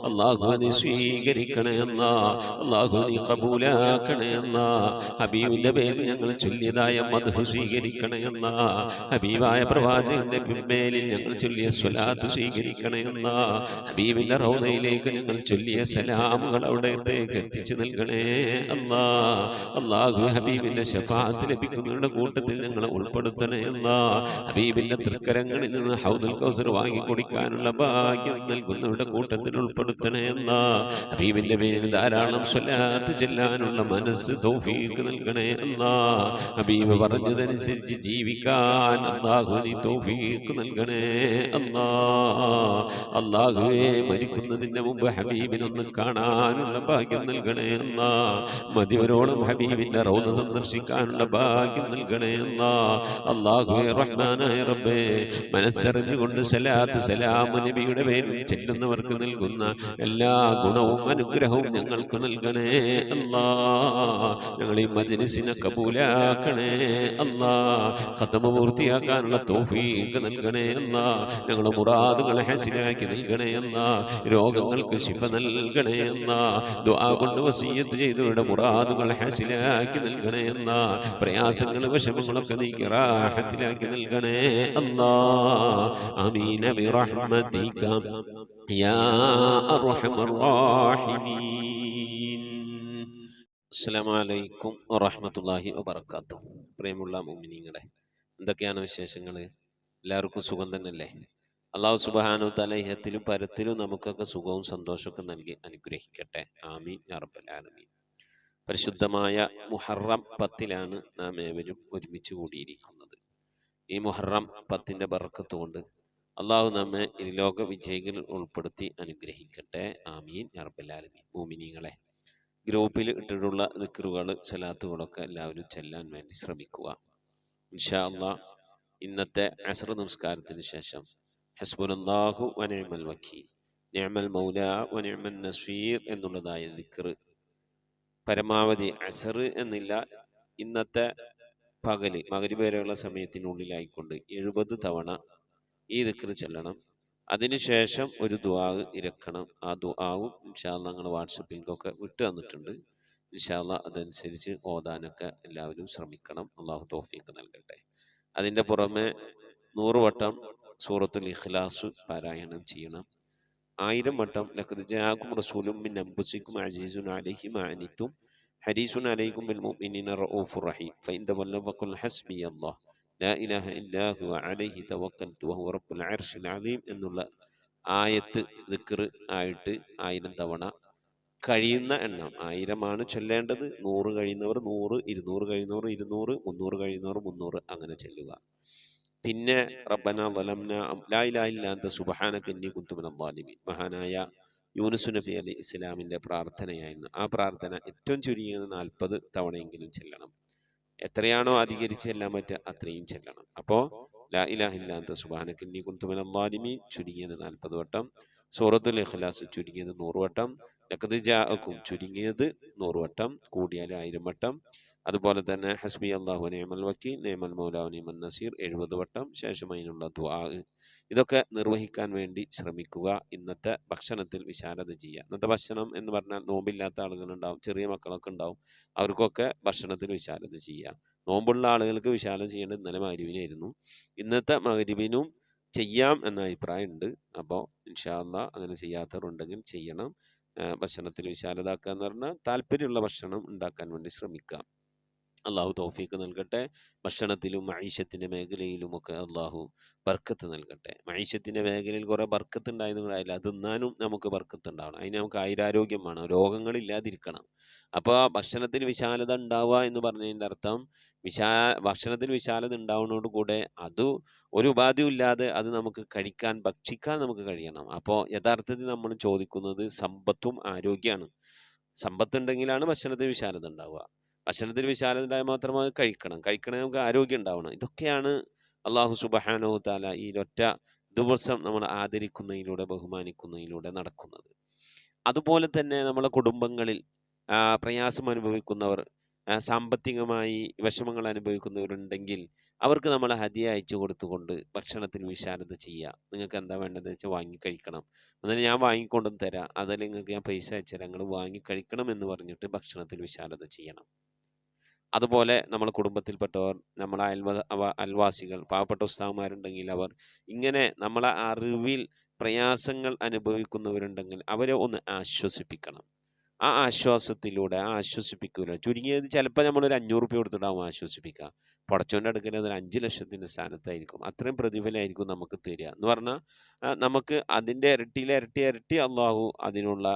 C: അല്ലാഹു നീ സ്വീകരിക്കണേ അല്ലാഹ്, അല്ലാഹു നീ ഖബൂലാക്കണേ അല്ലാഹ്. ഹബീബിന്റെ പേരിൽ ഞങ്ങൾ ചൊല്ലിയതായ മദ്ഹ് സ്വീകരിക്കണേ അല്ലാഹ്. ഹബീബായ പ്രവാചകന്റെ മേലിൽ ഞങ്ങൾ ചൊല്ലിയ സ്വലാത്ത് സ്വീകരിക്കണേ അല്ലാഹ്. ഹബീബിന്റെ റൗദയിലേക്ക് ഞങ്ങൾ ചൊല്ലിയ സലാമുകൾ അവിടത്തേക്ക് എത്തിച്ചു നൽകണേ അല്ലാഹ്. അല്ലാഹു ഹബീബിന്റെ ശഫാഅത്ത് ലഭിക്കുന്നവരുടെ കൂട്ടത്തിൽ ഞങ്ങളെ ഉൾപ്പെടുത്തണേ അല്ലാഹ്. ഹബീബിന്റെ തൃക്കരങ്ങളിൽ നിന്ന് ഹൗദുൽ കൗസർ വാങ്ങി കുടിക്കാനുള്ള ഭാഗ്യം നൽകുന്നവരുടെ കൂട്ടത്തിൽ ഉൾപ്പെടുത്തണേ അല്ലാഹ്. ഹബീബിന്റെ പേരിൽ ധാരാളം സ്വലാത്ത് ചെല്ലാനുള്ള മനസ്സ് തൗഫീഖ് നൽകണേ അല്ലാഹ്. ഹബീബ് പറഞ്ഞതനുസരിച്ച് ജീവിക്കാൻ അല്ലാഹു നീ തൗഫീഖ് നൽകണേ അല്ലാഹ്. അല്ലാഹുവേ, മരിക്കുന്നതിന് മുമ്പ് ഹബീബിനൊന്ന് കാണാനുള്ള ഭാഗ്യം നൽകണേ അല്ലാഹ്. മതിവരോളം ഹബീബിന്റെ റൗദ സന്ദർശിക്കാനുള്ള ഭാഗ്യം നൽകണേ അല്ലാഹ്. അല്ലാഹുവേ റഹ്മാനായ റബ്ബേ, മനസ്സറിഞ്ഞുകൊണ്ട് സലാത്ത് സലാം നബിയുടെ പേരിൽ ചെല്ലുന്നവർക്ക് നൽകുന്ന എല്ലാ ഗുണവും അനുഗ്രഹവും ഞങ്ങൾക്ക് നൽകണേ അല്ലാഹ്. ഞങ്ങൾ ഈ മജ്ലിസിനെ കബൂലാക്കണേ അല്ലാഹ്. ഖതമ പൂർത്തിയാക്കാനുള്ള തൗഫീഖ് നൽകണേ അല്ലാഹ്. ഞങ്ങളുടെ മുറാദുകളെ ഹസിലാക്കി നൽകണേ അല്ലാഹ്. രോഗങ്ങൾക്ക് ശിഫ നൽകണേ അല്ലാഹ്. ദുആ കൊണ്ട് വസിയ്യത്ത് ചെയ്തവരുടെ മുറാദുകൾ ഹസിലാക്കി നൽകണേ അല്ലാഹ്. പ്രയാസങ്ങൾ വിഷമങ്ങളൊക്കെ നീക്കി റാഹത്തിലാക്കി നൽകണേ അല്ലാഹ്. ആമീൻ ബിറഹ്മതിക യാ അർഹമർ റഹീമീൻ. അസ്സലാമു അലൈക്കും വറഹ്മത്തുള്ളാഹി വബറകാതുഹു. പ്രിയമുള്ള മുഅ്മിനീങ്ങളെ, എന്തൊക്കെയാണ് വിശേഷങ്ങൾ? എല്ലാവർക്കും സുഖം തന്നെയല്ലേ? അല്ലാഹു സുബ്ഹാനഹു വ തആല ഇഹത്തിലും പരത്തിലും നമുക്കൊക്കെ സുഖവും സന്തോഷമൊക്കെ നൽകി അനുഗ്രഹിക്കട്ടെ. ആമീൻ യാ റബ്ബൽ ആലമീൻ. പരിശുദ്ധമായ മുഹറം 10 നാം ഏവരും ഒരുമിച്ച് കൂടിയിരിക്കുന്നത്. ഈ മുഹറം 10 ബർക്കത്ത് കൊണ്ട് അള്ളാഹു നമ്മെ ഇരുലോക വിജയികളിൽ ഉൾപ്പെടുത്തി അനുഗ്രഹിക്കട്ടെ. ആമീൻ യാ റബ്ബൽ ആലമീൻ. മുഅ്മിനീങ്ങളെ, ഗ്രൂപ്പിൽ ഇട്ടിട്ടുള്ള ദിക്റുകൾ സലാത്തുകളൊക്കെ എല്ലാവരും ചെല്ലാൻ വേണ്ടി ശ്രമിക്കുക. ഇൻഷാ അല്ലാഹ് ഇന്നത്തെ അസ്ർ നമസ്കാരത്തിന് ശേഷം ഹസ്ബുനല്ലാഹു വ നിഅമൽ വക്കീൽ, നിഅമൽ മൗലാ വ നിഅമൻ നസീർ എന്നുള്ളതായ ദിക്ർ പരമാവധി അസർ എന്നില്ല, ഇന്നത്തെ പകല് മഗ്‌രിബ് വരെയുള്ള സമയത്തിനുള്ളിലായിക്കൊണ്ട് 70 തവണ ഈ ദിക്ർ ചെല്ലണം. അതിനുശേഷം ഒരു ദുആ ഇരക്കണം. ആ ദുആവും ഇൻഷാ അല്ലാഹ് ഞങ്ങൾ വാട്സപ്പ് ലിങ്കൊക്കെ വിട്ടു തന്നിട്ടുണ്ട്. ഇൻഷാ അല്ലാഹ് അതനുസരിച്ച് ഓതാനൊക്കെ എല്ലാവരും ശ്രമിക്കണം. അള്ളാഹു തൗഫീഖ് നൽകട്ടെ. അതിൻ്റെ പുറമെ 100 വട്ടം സൂറത്തുൽ ഇഖ്ലാസ് പാരായണം ചെയ്യണം. 1000 വട്ടം ലഖദ് ജാഅകും റസൂലും മിൻ അൻഫുസികും അസീസുൻ അലൈഹി മാ അനിതും ഹരീസുൻ അലൈക്കും ബിൽ മുഅ്മിനീന റഊഫുർ റഹീം ഫഇൻ തവല്ലൗ ഫഖുൽ ഹസ്ബിയല്ലാഹ് ലാ ഇലാഹ ഇല്ലാ ഹുവ അലൈഹി തവക്കൽതു വഹുവ റബ്ബുൽ അർശിൽ അലീം എന്നുള്ള ആയത്ത് ദിക്ർ ആയിട്ട് 1000 തവണ കഴിയുന്ന എണ്ണം 1000 ചൊല്ലേണ്ടത്. 100 കഴിയുന്നവർ 100, 200 കഴിയുന്നവർ 200, 300 കഴിയുന്നവർ 300 അങ്ങനെ ചെല്ലുക. പിന്നെ റബ്ബന ളലംന ലാ ഇലാഹ ഇല്ലാ അൻത സുബ്ഹാനക ഇന്നി കുന്തു മിനൽ ളാലിമീൻ മഹാനായ യൂനുസ് നബി അലൈഹി ഇസ്ലാമിൻ്റെ പ്രാർത്ഥനയായിരുന്നു. ആ പ്രാർത്ഥന ഏറ്റവും ചുരുങ്ങിയത് 40 തവണയെങ്കിലും ചെല്ലണം. എത്രയാണോ അധികരിച്ച് ചെല്ലാൻ പറ്റുക അത്രയും ചെല്ലണം. അപ്പോൾ ലാ ഇലാഹ ഇല്ലാ അൻത സുബ്ഹാനക ഇന്നി കുന്തു മിനൽ ളാലിമീൻ ചുരുങ്ങിയത് 40 വട്ടം, സൂറത്തുൽ ഇഖ്ലാസ് ചുരുങ്ങിയത് 100 വട്ടം, ലഖദ് ജാഅകും ചുരുങ്ങിയത് 100 വട്ടം, കൂടിയാൽ 1000 വട്ടം, അതുപോലെ തന്നെ ഹസ്ബി അല്ലാഹു നിഅമൽ വക്കീൽ നിഅമൽ മൗലാ നിഅമൻ നസീർ 70 വട്ടം, ശേഷം അതിനുള്ള ദുആ, ഇതൊക്കെ നിർവഹിക്കാൻ വേണ്ടി ശ്രമിക്കുക. ഇന്നത്തെ ഭക്ഷണത്തിൽ വിശാലത ചെയ്യുക. ഇന്നത്തെ ഭക്ഷണം എന്ന് പറഞ്ഞാൽ നോമ്പില്ലാത്ത ആളുകളുണ്ടാവും, ചെറിയ മക്കളൊക്കെ ഉണ്ടാവും, അവർക്കൊക്കെ ഭക്ഷണത്തിൽ വിശാലത ചെയ്യുക. നോമ്പുള്ള ആളുകൾക്ക് വിശാലത ചെയ്യേണ്ടത് ഇന്നലെ മഗ്‌രിബിനായിരുന്നു. ഇന്നത്തെ മഗ്‌രിബിനും ചെയ്യാം എന്ന അഭിപ്രായമുണ്ട്. അപ്പോൾ ഇൻഷാ അല്ലാഹ് അങ്ങനെ ചെയ്യാത്തവരുണ്ടെങ്കിൽ ചെയ്യണം. ഭക്ഷണത്തിൽ വിശാലതാക്കുക എന്ന് പറഞ്ഞാൽ താല്പര്യമുള്ള ഭക്ഷണം ഉണ്ടാക്കാൻ വേണ്ടി ശ്രമിക്കാം. അള്ളാഹു തൗഫീക്ക് നൽകട്ടെ. ഭക്ഷണത്തിലും മഈശത്തിൻ്റെ മേഖലയിലുമൊക്കെ അള്ളാഹു ബർക്കത്ത് നൽകട്ടെ. മഈശത്തിൻ്റെ മേഖലയിൽ കുറേ ബർക്കത്ത് ഉണ്ടായെന്ന് കൂടായില്ല, അത് തിന്നാനും നമുക്ക് ബർക്കത്ത് ഉണ്ടാവണം. അതിന് നമുക്ക് ആയുരാരോഗ്യം വേണം, രോഗങ്ങളില്ലാതിരിക്കണം. അപ്പോൾ ഭക്ഷണത്തിൽ വിശാലത ഉണ്ടാവുക എന്ന് പറഞ്ഞതിൻ്റെ അർത്ഥം ഭക്ഷണത്തിൽ വിശാലത ഉണ്ടാവുന്നതോട് കൂടെ അത് ഒരു ഉപാധിയും ഇല്ലാതെ അത് നമുക്ക് ഭക്ഷിക്കാൻ നമുക്ക് കഴിയണം. അപ്പോൾ യഥാർത്ഥത്തിൽ നമ്മൾ ചോദിക്കുന്നത് സമ്പത്തും ആരോഗ്യമാണ്. സമ്പത്തുണ്ടെങ്കിലാണ് ഭക്ഷണത്തിൽ വിശാലത ഉണ്ടാവുക. ഭക്ഷണത്തിൽ വിശാലത ഉണ്ടായാൽ മാത്രമേ കഴിക്കണേ നമുക്ക് ആരോഗ്യം ഉണ്ടാവണം. ഇതൊക്കെയാണ് അള്ളാഹു സുബ്ഹാനഹു തആല ഈ ഒറ്റ ദിവസം നമ്മൾ ആദരിക്കുന്നതിലൂടെ ബഹുമാനിക്കുന്നതിലൂടെ നടക്കുന്നത്. അതുപോലെ തന്നെ നമ്മളെ കുടുംബങ്ങളിൽ പ്രയാസം അനുഭവിക്കുന്നവർ, സാമ്പത്തികമായി വിഷമങ്ങൾ അനുഭവിക്കുന്നവരുണ്ടെങ്കിൽ അവർക്ക് നമ്മൾ ഹദിയ അയച്ചു കൊടുത്തുകൊണ്ട് ഭക്ഷണത്തിൽ വിശാലത ചെയ്യുക. നിങ്ങൾക്ക് എന്താ വേണ്ടതെന്ന് വെച്ചാൽ വാങ്ങിക്കഴിക്കണം, എന്നാലും ഞാൻ വാങ്ങിക്കൊണ്ടും തരാം, അതല്ലെങ്കിൽ നിങ്ങൾക്ക് ഞാൻ പൈസ അയച്ചു തരാം, നിങ്ങൾ വാങ്ങിക്കഴിക്കണം എന്ന് പറഞ്ഞിട്ട് ഭക്ഷണത്തിൽ വിശാലത ചെയ്യണം. അതുപോലെ നമ്മളെ കുടുംബത്തിൽപ്പെട്ടവർ, നമ്മളെ അയൽവാസികൾ, പാവപ്പെട്ട ഉസ്താദുമാരുണ്ടെങ്കിൽ അവർ ഇങ്ങനെ നമ്മളെ അറിവിൽ പ്രയാസങ്ങൾ അനുഭവിക്കുന്നവരുണ്ടെങ്കിൽ അവരെ ഒന്ന് ആശ്വസിപ്പിക്കണം. ആ ആശ്വാസത്തിലൂടെ ആശ്വസിപ്പിക്കൂല. ചുരുങ്ങിയത് ചിലപ്പോൾ നമ്മളൊരു 500 റുപ്യ കൊടുത്തിട്ടാവും ആശ്വസിപ്പിക്കുക. പടച്ചോൻ്റെ അടുക്കൽ അതൊരു 5 ലക്ഷത്തിൻ്റെ സ്ഥാനത്തായിരിക്കും. അത്രയും പ്രതിഫലമായിരിക്കും നമുക്ക് തരിക എന്ന് പറഞ്ഞാൽ നമുക്ക് അതിൻ്റെ ഇരട്ടി അള്ളാഹു അതിനുള്ള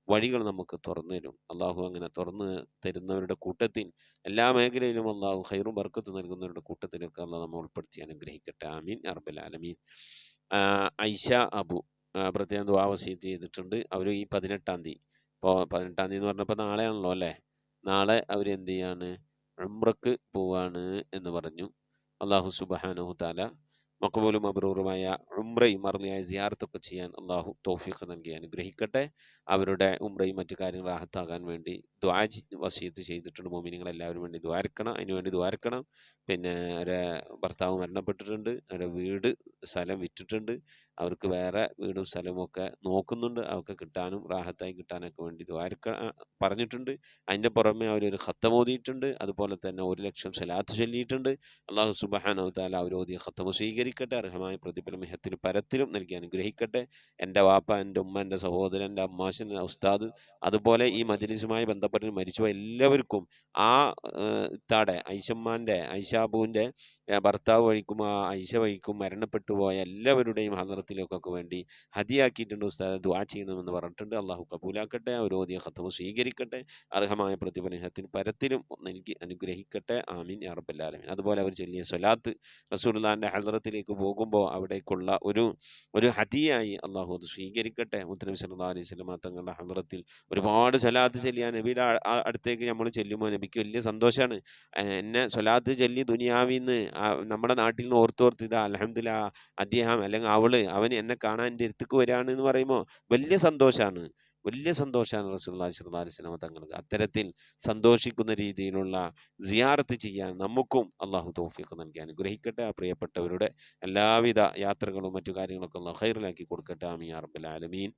C: വഴികൾ നമുക്ക് തുറന്നു തരും. അള്ളാഹു അങ്ങനെ തുറന്നു തരുന്നവരുടെ കൂട്ടത്തിൽ, എല്ലാ മേഖലയിലും അള്ളാഹു ഖൈറും ബർക്കത്ത് നൽകുന്നവരുടെ കൂട്ടത്തിലൊക്കെ അള്ളാഹു നമ്മൾ ഉൾപ്പെടുത്തി അനുഗ്രഹിക്കട്ടെ. ആമീൻ യാ റബ്ബൽ ആലമീൻ. ഐഷ അബു പ്രത്യേകം ദുആ വസിയത്ത് ചെയ്തിട്ടുണ്ട്. അവർ ഈ 18-ാം തീയതി, ഇപ്പോൾ 18-ാം തീയതി എന്ന് പറഞ്ഞപ്പോൾ നാളെയാണല്ലോ അല്ലേ, നാളെ അവർ എന്ത് ചെയ്യാണ്, ഉംറക്ക് പോവാണ് എന്ന് പറഞ്ഞു. അള്ളാഹു സുബ്ഹാനഹു തആല മഖബൂലും മബ്റൂറുമായ ഉംറയും മർലിയായ സിയാറത്തൊക്കെ ചെയ്യാൻ അള്ളാഹു തൗഫീഖ് നൽകി അനുഗ്രഹിക്കട്ടെ. അവരുടെ ഉംറയും മറ്റു കാര്യങ്ങൾ റാഹത്താകാൻ വേണ്ടി ദുആ വസിയത്ത് ചെയ്തിട്ടുണ്ട്. മുഅ്മിനീങ്ങളെല്ലാവരും വേണ്ടി ദ്വാരക്കണം, അതിനുവേണ്ടി ദ്വാരക്കണം. പിന്നെ അവരെ ഭർത്താവ് മരണപ്പെട്ടിട്ടുണ്ട്, അവരുടെ സ്ഥലം വിറ്റിട്ടുണ്ട്, അവർക്ക് വേറെ വീടും സ്ഥലവും ഒക്കെ നോക്കുന്നുണ്ട്. അതൊക്കെ കിട്ടാനും റാഹത്തായി കിട്ടാനൊക്കെ വേണ്ടി പറഞ്ഞിട്ടുണ്ട്. അതിൻ്റെ പുറമെ അവരൊരു ഖത്തം ഓതിയിട്ടുണ്ട്. അതുപോലെ തന്നെ 1 ലക്ഷം സ്വലാത്ത് ചൊല്ലിയിട്ടുണ്ട്. അള്ളാഹു സുബ്ഹാനഹു തആല അവരോധിയ ഖത്തം സ്വീകരിക്കട്ടെ, അർഹമായ പ്രതിഫലം ഇഹത്തിലും പരത്തിലും നൽകി അനുഗ്രഹിക്കട്ടെ. എൻ്റെ വാപ്പ, എൻ്റെ ഉമ്മ, എൻ്റെ സഹോദരൻ, എൻ്റെ അമ്മാശൻ, ഉസ്താദ്, അതുപോലെ ഈ മജ്‌ലിസുമായി ബന്ധപ്പെട്ട് മരിച്ചുപോയ എല്ലാവർക്കും ആ ഇത്താടെ ഐഷാബുവിൻ്റെ ഭർത്താവ് വഴിക്കും ആ ഐഷ വഴിക്കും മരണപ്പെട്ടു പോയ എല്ലാവരുടെയും ഹദ്റത്തിലേക്കൊക്കെ വേണ്ടി ഹദിയാക്കിയിട്ടുണ്ട്. ഉസ്താദ് ദുആ ചെയ്യണമെന്ന് പറഞ്ഞിട്ടുണ്ട്. അള്ളാഹു കബൂലാക്കട്ടെ, അവരോധിയ ഖത്തം സ്വീകരിക്കട്ടെ, അർഹമായ പ്രതിഫലത്തിന് പരത്തിലും നൽകി അനുഗ്രഹിക്കട്ടെ. ആമീൻ യാ റബ്ബൽ ആലമീൻ. അതുപോലെ അവർ ചൊല്ലിയ സ്വലാത്ത് റസൂലുള്ളാഹിന്റെ ഹദ്റത്തിലേക്ക് പോകുമ്പോൾ അവിടേക്കുള്ള ഒരു ഹദിയായി അള്ളാഹു അത് സ്വീകരിക്കട്ടെ. മുത്തനബി സല്ലല്ലാഹു അലൈഹി വസല്ലം തങ്ങളുടെ ഹദ്റത്തിൽ ഒരുപാട് സ്വലാത്ത് ചൊല്ലിയാൽ നബിയുടെ അടുത്തേക്ക് നമ്മൾ ചെല്ലുമ്പോൾ നബിക്ക് വലിയ സന്തോഷമാണ്. എന്നെ സ്വലാത്ത് ചൊല്ലി ദുനിയാവിന്ന് നമ്മുടെ നാട്ടിൽ നിന്ന് ഓർത്തോർത്ത് ഇതാ അൽഹംദുലില്ലാ അദ്ദേഹം അല്ലെങ്കിൽ അവൻ എന്നെ കാണാൻ എൻ്റെ അടുത്തേക്ക് വരികയാണ് എന്ന് പറയുമ്പോൾ വലിയ സന്തോഷമാണ് റസൂലുള്ളാഹി സ്വല്ലല്ലാഹു അലൈഹി വസല്ലം തങ്ങൾക്ക്. അത്തരത്തിൽ സന്തോഷിക്കുന്ന രീതിയിലുള്ള സിയാറത്ത് ചെയ്യാൻ നമുക്കും അള്ളാഹു തൗഫീഖ് നൽകി അനുഗ്രഹിക്കട്ടെ. ആ പ്രിയപ്പെട്ടവരുടെ എല്ലാവിധ യാത്രകളും മറ്റു കാര്യങ്ങളൊക്കെ അള്ളാഹു ഖൈറിലാക്കി കൊടുക്കട്ടെ. ആമീൻ യാ റബ്ബൽ ആലമീൻ.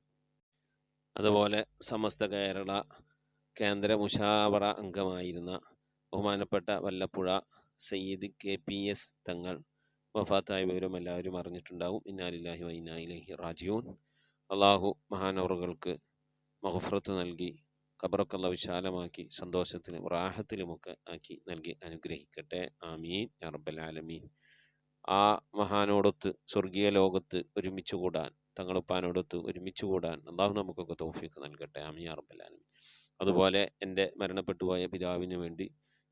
C: അതുപോലെ സമസ്ത കേരള കേന്ദ്ര മുശാവറ അംഗമായിരുന്ന ബഹുമാനപ്പെട്ട വല്ലപ്പുഴ സയ്യിദ് KPS തങ്ങൾ വഫാത്തായ വിവരം എല്ലാവരും അറിഞ്ഞിട്ടുണ്ടാവും. ഇന്നാ ലില്ലാഹി വ ഇന്നാ ഇലൈഹി റാജിഊൻ. അള്ളാഹു മഹാനവറുകൾക്ക് മഗ്ഫിറത്ത് നൽകി ഖബറൊക്കെ അല്ലാഹു വിശാലമാക്കി സന്തോഷത്തിലും റാഹത്തിലുമൊക്കെ ആക്കി നൽകി അനുഗ്രഹിക്കട്ടെ. ആമീൻ യാ റബ്ബൽ ആലമീൻ. ആ മഹാനോടൊത്ത് സ്വർഗീയ ലോകത്ത് ഒരുമിച്ച് കൂടാൻ, തങ്ങളുപ്പാനോടൊത്ത് ഒരുമിച്ച് കൂടാൻ അള്ളാഹു നമുക്കൊക്കെ തൗഫീഖ് നൽകട്ടെ. ആമീൻ യാ റബ്ബൽ ആലമീൻ. അതുപോലെ എൻ്റെ മരണപ്പെട്ടു പോയ പിതാവിന് വേണ്ടി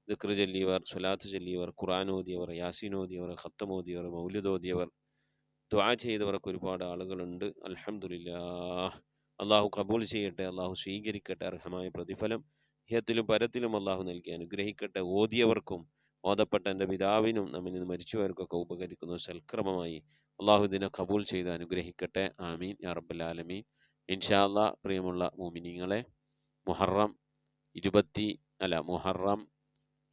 C: ദിക്ർ ചൊല്ലിയവർ, സ്വലാത്ത് ചൊല്ലിയവർ, ഖുർആൻ ഓതിയവർ, യാസീൻ ഓതിയവർ, ഖത്തം ഓതിയവർ, മൗലിദ് ഓതിയവർ, ദുആ ചെയ്തവർക്ക് ഒരുപാട് ആളുകളുണ്ട്. അൽഹംദുലില്ലാഹ്. അള്ളാഹു കബൂൽ ചെയ്യട്ടെ, അള്ളാഹു സ്വീകരിക്കട്ടെ. അർഹമായ പ്രതിഫലം ഇഹത്തിലും പരത്തിലും അള്ളാഹു നൽകി അനുഗ്രഹിക്കട്ടെ. ഓതിയവർക്കും ഓതപ്പെട്ട എൻ്റെ പിതാവിനും നമ്മിൽ നിന്ന് മരിച്ചവർക്കൊക്കെ ഉപകരിക്കുന്ന സൽക്രമമായി അള്ളാഹു ഇതിനെ കബൂൽ ചെയ്ത് അനുഗ്രഹിക്കട്ടെ. ആമീൻ യാ റബ്ബൽ ആലമീൻ. ഇൻഷാ അല്ലാഹ്. പ്രിയമുള്ള മുഅ്മിനീങ്ങളെ, മുഹറം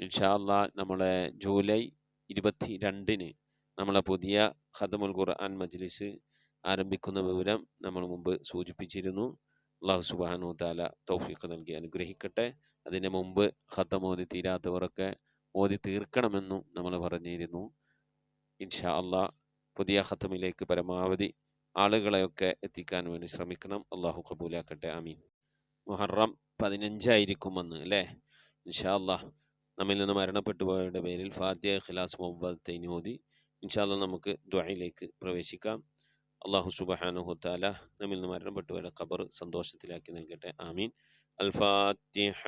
C: ഇൻഷാ അല്ലാ നമ്മളെ ജൂലൈ 22-ന് നമ്മളെ പുതിയ ഖത്മുൽ ഖുർആൻ മജ്ലിസ് ആരംഭിക്കുന്ന വിവരം നമ്മൾ മുമ്പ് സൂചിപ്പിച്ചിരുന്നു. അല്ലാഹു സുബ്ഹാനഹു തആല തൗഫീഖ് നൽകി അനുഗ്രഹിക്കട്ടെ. അതിന് മുമ്പ് ഖത്തം ഓതി തീരാത്തവരൊക്കെ ഓതി തീർക്കണമെന്നും നമ്മൾ പറഞ്ഞിരുന്നു. ഇൻഷാ അല്ലാ പുതിയ ഖത്തമിലേക്ക് പരമാവധി ആളുകളെയൊക്കെ എത്തിക്കാൻ വേണ്ടി ശ്രമിക്കണം. അള്ളാഹു ഖബൂലാക്കട്ടെ. ആമീൻ. മുഹറം 15 ആയിരിക്കുമെന്ന് അല്ലേ? ഇൻഷാ അല്ലാ നമ്മിൽ നിന്ന് മരണപ്പെട്ടു പോയവരുടെ പേരിൽ ഫാത്തിഹ, ഇഖ്ലാസ്, മുഅവ്വദത്തൈൻ ഓതി ഇൻഷാ അല്ലാ നമുക്ക് ദുആയിലേക്ക് പ്രവേശിക്കാം. അല്ലാഹു സുബ്ഹാനഹു തആല നമ്മിൽ നിന്ന് മരണപ്പെട്ടവരുടെ ഖബർ സന്തോഷത്തിലാക്കി നൽകട്ടെ. ആമീൻ. അൽ ഫാത്തിഹ.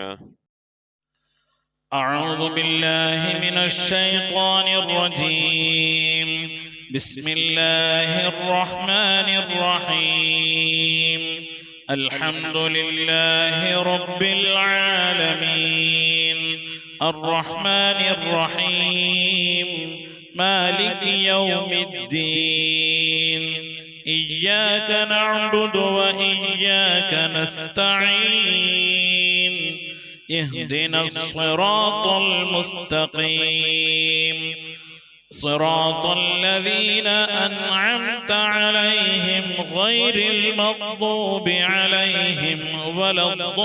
E: أعوذ بالله من الشيطان الرجيم. بسم الله الرحمن الرحيم. الحمد لله رب العالمين الرحمن الرحيم مالك يوم الدين إياك نعبد وإياك نستعين اهدنا الصراط المستقيم صراط الذين أنعمت عليهم غير المغضوب عليهم ولا الضالين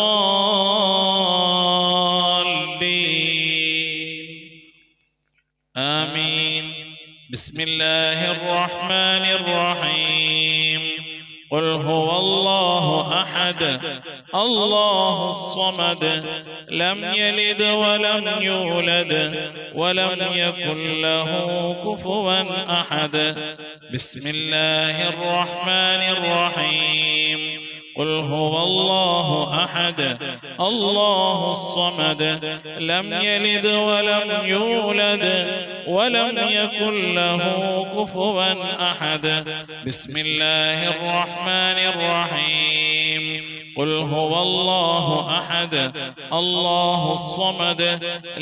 E: آمين. بسم الله الرحمن الرحيم. قل هو الله أحد الله الصمد لم يلد ولم يولد ولم يكن له كفوا أحد. بسم الله الرحمن الرحيم. قل هو الله أحد الله الصمد لم يلد ولم يولد ولم يكن له كفوا أحد. بسم الله الرحمن الرحيم. قل هو الله أحد الله الصمد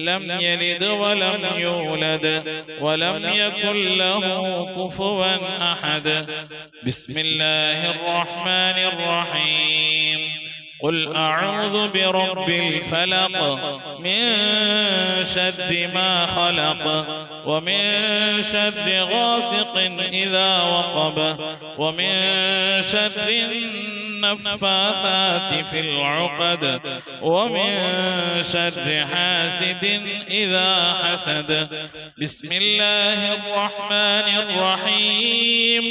E: لم يلد ولم يولد ولم يكن له كفوا أحد. بسم الله الرحمن الرحيم. قل أعوذ برب الفلق من شر ما خلق ومن شر غاسق إذا وقب ومن شر النفاثات في العقد ومن شر حاسد إذا حسد. بسم الله الرحمن الرحيم.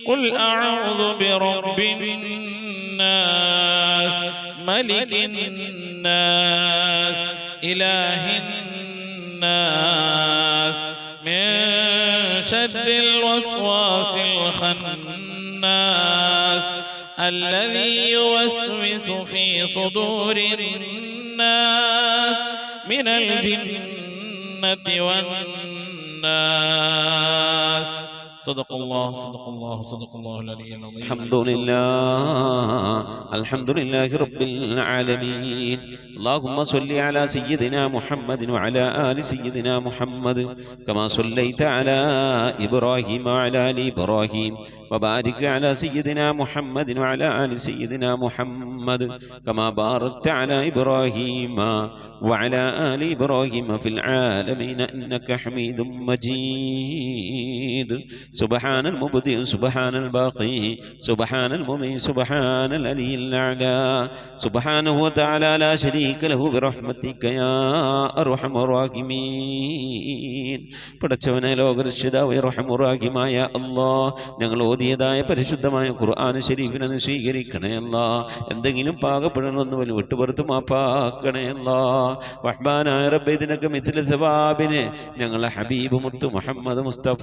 E: قل أعوذ برب الناس ملك الناس إله الناس من شر الوسواس الخناس الذي يوسوس في صدور الناس من الجنة والناس. صدق الله صدق الله صدق الله العلي العظيم.
C: الحمد لله رب العالمين. اللهم صل على سيدنا محمد وعلى آل سيدنا محمد كما صليت على إبراهيم وعلى آل إبراهيم وبارك على سيدنا محمد وعلى آل سيدنا محمد كما باركت على إبراهيم وعلى آل إبراهيم في العالمين إنك حميد مجيد. سبحان المبدئ سبحان الباقي سبحان المضي سبحان العلي الأعلى سبحانه وتعالى لا شريك له برحمتك يا أرحم الراحمين. പടച്ചവനെ ലോകരക്ഷിതാവേ റഹ്മായ അല്ലാഹ്, ഞങ്ങൾ ഓതിയതായ പരിശുദ്ധമായ ഖുർആൻ ശരീഫിനെ സ്വീകരിക്കണേ അല്ലാഹ്. എന്തെങ്കിലും പാകപ്പെടണമെന്ന് വലിയ വിട്ടുപുറത്ത് മാപ്പാക്കണേ അല്ലാഹ്. റഹ്മാനായ റബ്ബേ, ഇതിനൊക്കെ മിഥില സവാബിനെ ഞങ്ങളെ ഹബീബ് മുത്ത് മുഹമ്മദ് മുസ്തഫ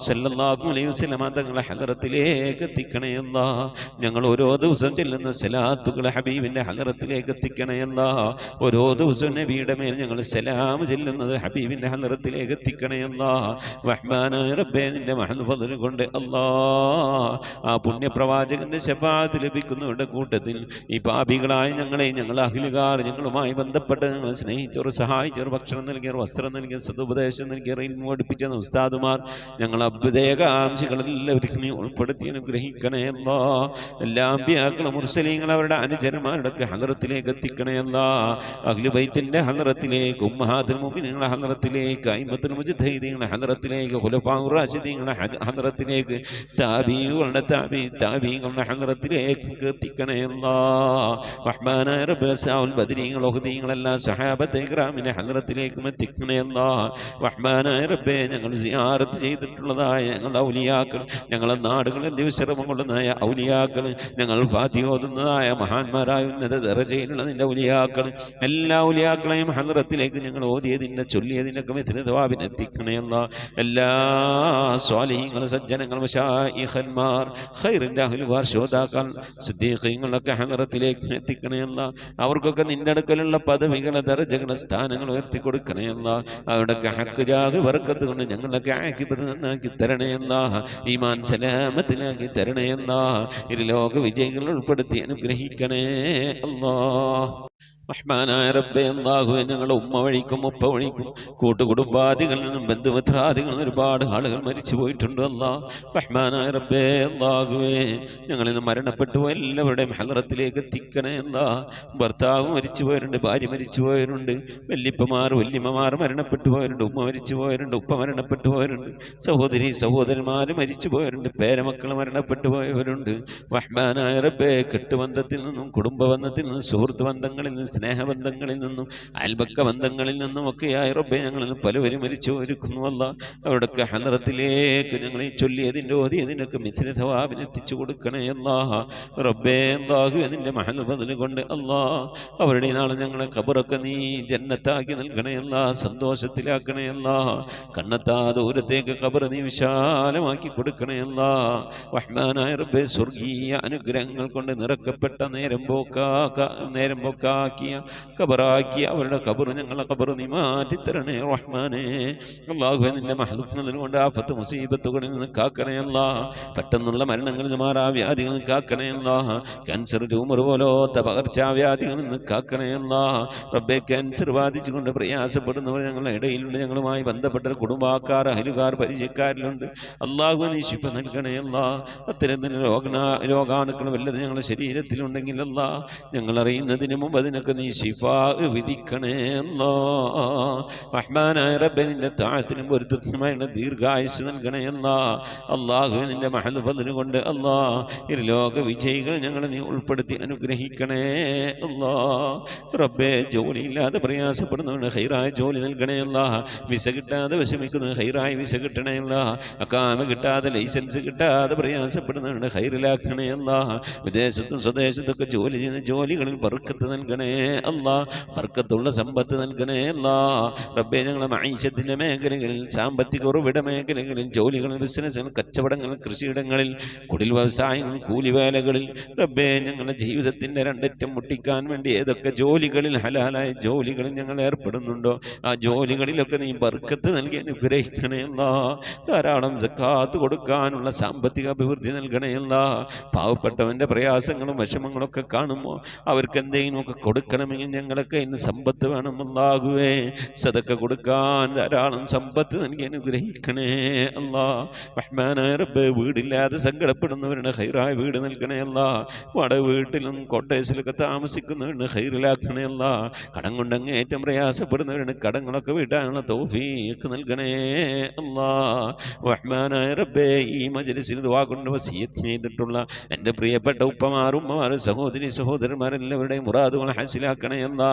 C: സല്ലല്ലാഹു അലൈഹി വസല്ലമ തങ്ങളെ ഹദറത്തിലേക്ക് എത്തിക്കണേ അല്ലാഹ്. ഞങ്ങൾ ഓരോ ദിവസം ചെല്ലുന്ന സലാത്തുകൾ ഹബീബിന്റെ ഹദറത്തിലേക്ക് എത്തിക്കണേ അല്ലാഹ്. ഓരോ ദിവസവും നബിയുടെ മേൽ ഞങ്ങൾ സലാം ചെല്ലുന്നത് ഹബീബിന്റെ ഹദറത്തിലേക്ക് എത്തിക്കണേ അല്ലാഹ്. റഹ്മാനായ റബ്ബേ, നിന്റെ മഹദ് ഫദ്ൽ കൊണ്ട് അല്ലാഹ് ആ പുണ്യപ്രവാചകന്റെ ശഫാഅത്ത് ലഭിക്കുന്നവരുടെ കൂട്ടത്തിൽ ഈ പാപികളായ ഞങ്ങളെ, ഞങ്ങൾ അഹ്ലുകാർ, ഞങ്ങളുമായി ബന്ധപ്പെട്ട് ഞങ്ങളെ സ്നേഹിച്ചവർ, സഹായിച്ചവർ, ഭക്ഷണം നൽകിയവർ, വസ്ത്രം നൽകിയവർ, സദുപദേശം നൽകിയവർ, ഇൽമു പഠിപ്പിച്ച ഉസ്താദ് ഉസ്താദുമാർ, ഞങ്ങൾ അഭ്യുദയകാംക്ഷികളെല്ലാവരും നീ ഉൾപ്പെടുത്തി അനുഗ്രഹിക്കണേ അല്ലാ. എല്ലാ അമ്പിയാക്കളും മുർസലീങ്ങൾ അവരുടെ അനുചരന്മാരുടെ ഹദറത്തിലേക്ക് എത്തിക്കണേ അല്ലാ. അഹ്ലു ബൈത്തിന്റെ ഹദറത്തിലേക്ക്, ഉമ്മഹാത്തുൽ മുഅ്മിനീങ്ങളുടെ ഹദറത്തിലേക്ക്, അയിമ്മത്തുൽ മുജ്തഹിദീങ്ങളുടെ ഹദറത്തിലേക്ക്, ഖുലഫാഉർ റാഷിദീങ്ങളുടെ ഹദറത്തിലേക്ക്, താബീങ്ങളുടെ താബീങ്ങളുടെ ഹദറത്തിലേക്ക് എത്തിക്കണേ അല്ലാ. റഹ്മാനായ റബ്ബേ സഅൽ ബദരീങ്ങൾ ഉഹദീങ്ങളെല്ലാം സഹാബത്തെ ഇക്റാമിന്റെ ഹദറത്തിലേക്കും എത്തിക്കണേ അല്ലാ. റഹ്മാനായ റബ്ബേ ഞങ്ങൾ സിയാറത്ത് ചെയ്തിട്ടുള്ളതായ ഞങ്ങളുടെ ഔലിയാക്കൾ, ഞങ്ങളുടെ നാടുകളിൽ ദിവസരമം കൊള്ളുന്നതായ ഔലിയാക്കൾ, ഞങ്ങൾ ഫാത്തിഹ ഓതുന്നതായ മഹാന്മാരായ ഉന്നത ദറജയിലുള്ള നിന്റെ ഔലിയാക്കൾ, എല്ലാ ഔലിയാക്കളെയും ഹദറത്തിലേക്ക് ഞങ്ങൾ ഓതിയതിൻ്റെ ചൊല്ലിയതിനൊക്കെ മിഥ്ല തവാബിന് എത്തിക്കണേ അല്ലാ. എല്ലാ സ്വാലിഹീങ്ങൾ സജ്ജനങ്ങൾ മശായിഖന്മാർ ഖൈറിൻ്റെ അഹ്ലുകാർ ശോതാക്കൾ സിദ്ദീഖീങ്ങളൊക്കെ ഹദറത്തിലേക്ക് എത്തിക്കണേ അല്ലാ. അവർക്കൊക്കെ നിന്റെ അടുക്കലുള്ള പദവികളെ ദറജകളെ സ്ഥാനങ്ങൾ ഉയർത്തി കൊടുക്കണേ അല്ലാ. അവരുടെയൊക്കെ ഹക്ക് ജാഹ് ബർക്കത്ത് കൊണ്ട് ഞങ്ങളൊക്കെ ആക്കിബത്ത് നന്നാക്കി തരണേ അല്ലാ. ഈമാൻ സലാമത്തിലാക്കി തരണേ അല്ലാ. ഇരുലോക വിജയികൾ ഉൾപ്പെടുത്തി അനുഗ്രഹിക്കണേ അല്ലാ. റഹ്മാനായ റബ്ബേ അല്ലാഹുവേ, ഞങ്ങളുടെ ഉമ്മ വഴിക്കും ഉപ്പ വഴിക്കും കൂട്ടുകുടുംബാദികളിൽ നിന്നും ബന്ധുമിത്രാദികളിൽ നിന്നും ഒരുപാട് ആളുകൾ മരിച്ചു പോയിട്ടുണ്ട് അല്ലാ. റഹ്മാനായ റബ്ബേ അല്ലാഹുവേ, ഞങ്ങളിൽ നിന്ന് മരണപ്പെട്ടു എല്ലാവരുടെയും ഹദറത്തിലേക്ക് എത്തിക്കണേ അല്ലാ. ഭർത്താവ് മരിച്ചു പോയവരുണ്ട്, ഭാര്യ മരിച്ചു പോയവരുണ്ട്, വല്യപ്പമാർ വല്യമ്മമാർ മരണപ്പെട്ടു പോയവരുണ്ട്, ഉമ്മ മരിച്ചു പോയവരുണ്ട്, ഉപ്പ മരണപ്പെട്ടു പോയവരുണ്ട്, സഹോദരി സഹോദരന്മാർ മരിച്ചു പോയവരുണ്ട്, പേരമക്കൾ മരണപ്പെട്ടു പോയവരുണ്ട്. റഹ്മാനായ റബ്ബേ, കെട്ടുബന്ധത്തിൽ നിന്നും കുടുംബബന്ധത്തിൽ നിന്നും സുഹൃത്ത് ബന്ധങ്ങളിൽ നിന്നും സ്നേഹബന്ധങ്ങളിൽ നിന്നും അയൽപക്ക ബന്ധങ്ങളിൽ നിന്നും ഒക്കെയായി റബ്ബേ ഞങ്ങളിൽ നിന്ന് പലവരും മരിച്ചു ഒരുക്കുന്നു അല്ല. അവിടൊക്കെ ഹദറത്തിലേക്ക് ഞങ്ങൾ ഈ ചൊല്ലിയതിൻ്റെ ഓതിയതിനൊക്കെ മിഥ്ല തവാബിന് എത്തിച്ചു കൊടുക്കണേ അല്ലാ. റബ്ബേ അല്ലാഹു അതിൻ്റെ മഹൽ ബദൽ കൊണ്ട് അല്ലാ അവരുടെ നാളെ ഞങ്ങളെ ഖബറൊക്കെ നീ ജന്നത്താക്കി നൽകണേ അല്ലാ, സന്തോഷത്തിലാക്കണേ അല്ലാ. കണ്ണെത്താ ദൂരത്തേക്ക് ഖബർ നീ വിശാലമാക്കി കൊടുക്കണേ അല്ലാ. റഹ്മാനായ റബ്ബേ, സ്വർഗീയ അനുഗ്രഹങ്ങൾ കൊണ്ട് നിറക്കപ്പെട്ട നേരം പോക്കാക്കിയ ഖബറാക്കിയ അവരുടെ ഖബർ ഞങ്ങളെ ഖബർ നീ മാറ്റിത്തരണേ റഹ്മാനേ. അല്ലാഹുവേ, നിന്റെ മഹദൂഫ്നതിൽ കൊണ്ട് ആഫത്ത് മുസീബത്തുകളിൽ നിന്ന് കാക്കണേ അല്ലാ. പെട്ടെന്നുള്ള മരണങ്ങളിൽ നിന്ന് മാറാവ്യാധികളിൽ നിന്ന് കാക്കണേ അല്ലാ. ക്യാൻസർ ട്യൂമർ പോലത്തെ പകർച്ചാവ്യാധികളിൽ നിന്ന് കാക്കണേ അല്ലാ. റബ്ബേ, ക്യാൻസർ ബാധിച്ചുകൊണ്ട് പ്രയാസപ്പെടുന്നവർ ഞങ്ങളുടെ ഇടയിലുണ്ട്, ഞങ്ങളുമായി ബന്ധപ്പെട്ട കുടുംബക്കാർ അയലുകാർ പരിചയക്കാരിലുണ്ട്. അല്ലാഹു നീ ശിഫ നൽകണേ അല്ലാ. അത്തരത്തിന് രോഗാണുക്കൾ വല്ലത് ഞങ്ങളുടെ ശരീരത്തിലുണ്ടെങ്കിൽ അല്ലാ ഞങ്ങൾ അറിയുന്നതിന് മുമ്പ് അതിനൊക്കെ നീ ശിഫാ വിധിക്കണേ അല്ലാ. റഹ്മാനായ റബ്ബേ, നിന്റെ താഴത്തിനും പൊരുത്തത്തിനുമായുള്ള ദീർഘായുസ് നൽകണേ അല്ലാ. അല്ലാഹുവേ, നിന്റെ മഹൽ ഫദ്ൽ കൊണ്ട് അല്ലാ ഇരുലോക വിജയികൾ ഞങ്ങളെ നീ ഉൾപ്പെടുത്തി അനുഗ്രഹിക്കണേ അല്ലാ. റബ്ബേ, ജോലിയില്ലാതെ പ്രയാസപ്പെടുന്നവന് ഹൈറായ ജോലി നൽകണേ അല്ലാ. വിസ കിട്ടാതെ വിഷമിക്കുന്നത് ഹൈറായ വിസ കിട്ടണേ അല്ലാ. അക്കാമ കിട്ടാതെ ലൈസൻസ് കിട്ടാതെ പ്രയാസപ്പെടുന്നവന് ഹൈറിലാക്കണേ അല്ലാ. വിദേശത്തും സ്വദേശത്തൊക്കെ ജോലി ചെയ്യുന്ന ജോലികളിൽ ബർക്കത്ത് നൽകണേ അല്ലാ. ബർക്കത്തുള്ള സമ്പത്ത് നൽകണേ അല്ലാ. റബ്ബേ, ഞങ്ങളെ മഈശത്തിന്റെ മേഖലകളിൽ, സാമ്പത്തിക ഉറവിട മേഖലകളിൽ, ജോലികളിൽ, ബിസിനസ്സുകൾ, കച്ചവടങ്ങൾ, കൃഷിയിടങ്ങളിൽ, കുടിൽ വ്യവസായങ്ങൾ, കൂലിവേലകളിൽ റബ്ബേ, ഞങ്ങളുടെ ജീവിതത്തിന്റെ രണ്ടറ്റം മുട്ടിക്കാൻ വേണ്ടി ഏതൊക്കെ ജോലികളിൽ ഹലാലായ ജോലികളിൽ ഞങ്ങൾ ഏർപ്പെടുന്നുണ്ടോ ആ ജോലികളിലൊക്കെ നീ ബർക്കത്ത് നൽകി അനുഗ്രഹിക്കണേ അല്ലാ. ധാരാളം സക്കാത്ത് കൊടുക്കാനുള്ള സാമ്പത്തിക അഭിവൃദ്ധി നൽകണേ അല്ലാ. പാവപ്പെട്ടവന്റെ പ്രയാസങ്ങളും വിഷമങ്ങളൊക്കെ കാണുമ്പോൾ അവർക്ക് എന്തെങ്കിലുമൊക്കെ കൊടുക്കണമെങ്കിൽ ഞങ്ങളൊക്കെ ഇന്ന് സമ്പത്ത് വേണം അല്ലാഹുവേ. സദക്ക കൊടുക്കാൻ ധാരാളം സമ്പത്ത് നൽകി അനുഗ്രഹിക്കണേ അല്ലാ. റഹ്മാനായ റബ്ബേ, വീടില്ലാതെ സങ്കടപ്പെടുന്നവരുടെ ഹൈറായ വീട് നൽകണേ അല്ലാ. വാടക വീട്ടിലും കോട്ടേഴ്സിലൊക്കെ താമസിക്കുന്നവരുടെ ഹൈറിലാക്കണേ അല്ലാ. കടം കൊണ്ട് അങ്ങേറ്റം പ്രയാസപ്പെടുന്നവരുടെ കടങ്ങളൊക്കെ വീട്ടാനുള്ള തൗഫീഖ് നൽകണേ അല്ലാ. റഹ്മാനായ റബ്ബേ, ഈ മജ്‌ലിസിൽ ദുആ കൊണ്ട് വസിയത്ത് ചെയ്തിട്ടുള്ള എൻ്റെ പ്രിയപ്പെട്ട ഉപ്പമാർ, ഉമ്മമാർ, സഹോദരി സഹോദരന്മാരെല്ലാവരുടെയും മുറാദുകൾ ഹാസിലാക്കണേ അല്ലാ.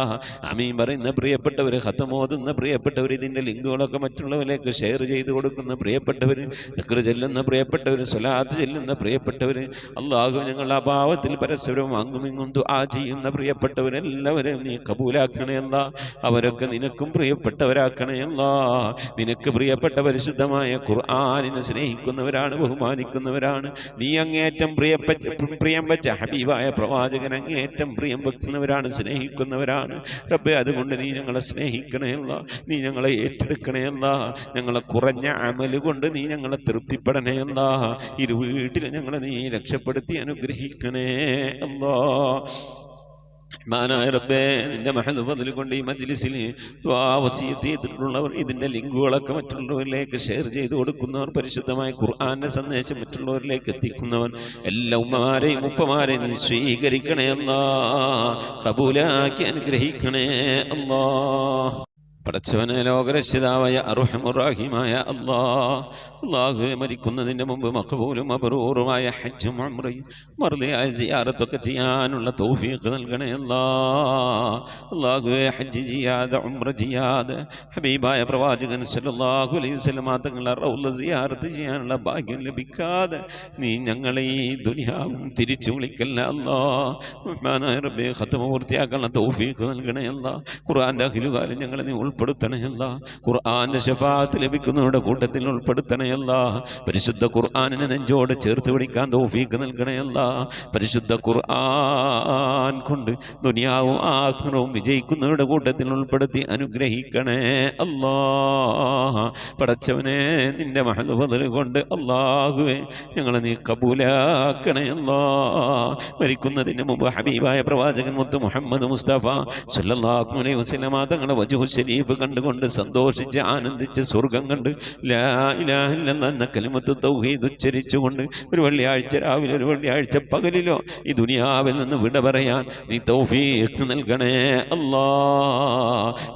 C: ആമീൻ പറയുന്ന പ്രിയപ്പെട്ടവർ, ഖത്തമോതുന്ന പ്രിയപ്പെട്ടവർ, ഇതിൻ്റെ ലിങ്കുകളൊക്കെ മറ്റുള്ളവരിലേക്ക് ഷെയർ ചെയ്ത് കൊടുക്കുന്ന പ്രിയപ്പെട്ടവർ, ദിക്ർ ചെല്ലുന്ന പ്രിയപ്പെട്ടവർ, സ്വലാത്ത് ചെല്ലുന്ന പ്രിയപ്പെട്ടവർ, അല്ലാഹു ഞങ്ങളുടെ അഭാവത്തിൽ പരസ്പരം അങ്ങുമിങ്ങും ദുആ ചെയ്യുന്ന പ്രിയപ്പെട്ടവരെല്ലാവരെയും നീ കബൂലാക്കണേ അല്ലാ. അവരൊക്കെ നിനക്കും പ്രിയപ്പെട്ടവരാക്കണേ അല്ലാ. നിനക്ക് പ്രിയപ്പെട്ട പരിശുദ്ധമായ ഖുർആനിനെ സ്നേഹിക്കുന്നവരാണ്, ബഹുമാനിക്കുന്നവരാണ്. നീ അങ്ങേറ്റം പ്രിയം വെച്ച ഹബീബായ പ്രവാചകൻ അങ്ങേറ്റം പ്രിയം വെക്കുന്നവരാണ്, സ്നേഹിക്കുന്നവരാണ് റബ്ബേ. അതുകൊണ്ട് നീ ഞങ്ങളെ സ്നേഹിക്കണേ അല്ലാ. നീ ഞങ്ങളെ ഏറ്റെടുക്കണേ അല്ലാ. ഞങ്ങളെ കുറഞ്ഞ അമല് കൊണ്ട് നീ ഞങ്ങളെ തൃപ്തിപ്പെടണേ അല്ലാ. ഇരു വീട്ടിൽ ഞങ്ങളെ നീ രക്ഷപ്പെടുത്തി അനുഗ്രഹിക്കണേ അല്ലാ. മാനായ റബ്ബേ, നിന്റെ മഹദ് ഫദ്ൽ കൊണ്ട് ഈ മജ്ലിസിൽ ദുആ വസിയത്ത് ചെയ്തിട്ടുള്ളവർ, ഇതിന്റെ ലിങ്കുകളൊക്കെ മറ്റുള്ളവരിലേക്ക് ഷെയർ ചെയ്ത് കൊടുക്കുന്നവർ, പരിശുദ്ധമായ ഖുർആന്റെ സന്ദേശം മറ്റുള്ളവരിലേക്ക് എത്തിക്കുന്നവർ, എല്ലാ ഉമ്മമാരെയും ഉപ്പമാരെയും നീ സ്വീകരിക്കണേ അല്ലാ, ഖബൂലാക്കി അനുഗ്രഹിക്കണേ അല്ലാ. പടച്ചവനെ, ലോകരക്ഷിതാവായ അർഹമുർ-റഹീമായ അല്ലാഹുവേ, മരിക്കുന്നതിന് മുമ്പ് മഖബൂലും മബ്റൂറുമായ ഹജ്ജും ഉംറയും മർദിയായ സിയാറത്തൊക്കെ ചെയ്യാനുള്ള തൗഫീഖ് നൽകണേ അല്ലാഹുവേ. ഹജ്ജ് ചെയ്യാതെ ഉംറ ചെയ്യാതെ ഹബീബായ പ്രവാചകൻ സല്ലല്ലാഹു അലൈഹി വസല്ലം തങ്ങളുടെ റൗള സിയാറത്ത് ചെയ്യാനുള്ള ഭാഗ്യം ലഭിക്കാതെ നീ ഞങ്ങളെ ഈ ദുനിയാവും തിരിച്ചു വിളിക്കല്ല റഹ്മാനായ റബ്ബേ. ഖത്മ പൂർത്തിയാക്കാനുള്ള തൗഫീഖ് നൽകണേ ഖുർആന്റെ അഖിലുകാലം ഞങ്ങളെ നീ ഉൾപ്പെടുത്തണേ ഖുർആന്റെ ശഫാഅത്ത് ലഭിക്കുന്നവരുടെ കൂട്ടത്തിൽ ഉൾപ്പെടുത്തണേ പരിശുദ്ധ ഖുർആനിനെ നെഞ്ചോട് ചേർത്ത് പിടിക്കാൻ തൗഫീഖ് നൽകണേ പരിശുദ്ധ ഖുർആൻ കൊണ്ട് ദുനിയാവും ആഖിറവും വിജയിക്കുന്നവരുടെ കൂട്ടത്തിൽ ഉൾപ്പെടുത്തി അനുഗ്രഹിക്കണേ പടച്ചവനെ, നിന്റെ മഹദ് ഫദ്ൽ കൊണ്ട് അല്ലാഹുവേ ഞങ്ങളെ നീ കബൂലാക്കണേ മരിക്കുന്നതിന് മുമ്പ് ഹബീബായ പ്രവാചകൻ മുത്ത് മുഹമ്മദ് മുസ്തഫ സല്ലല്ലാഹു അലൈഹി വസല്ലം തങ്ങളുടെ വജ്ഹു ശരീഫ് കണ്ടുകൊണ്ട് സന്തോഷിച്ച് ആനന്ദിച്ച് സ്വർഗം കണ്ട് ലാ ഇലാഹ ഇല്ലല്ലാഹ് എന്ന കലിമത്ത് തൗഹീദ് ഉച്ചരിച്ചുകൊണ്ട് ഒരു വെള്ളിയാഴ്ച രാവിലെ ഒരു വെള്ളിയാഴ്ച പകലിലോ ഈ ദുനിയാവിൽ നിന്ന് വിട പറയാൻ നീ തൗഫീഖ് നൽകണേ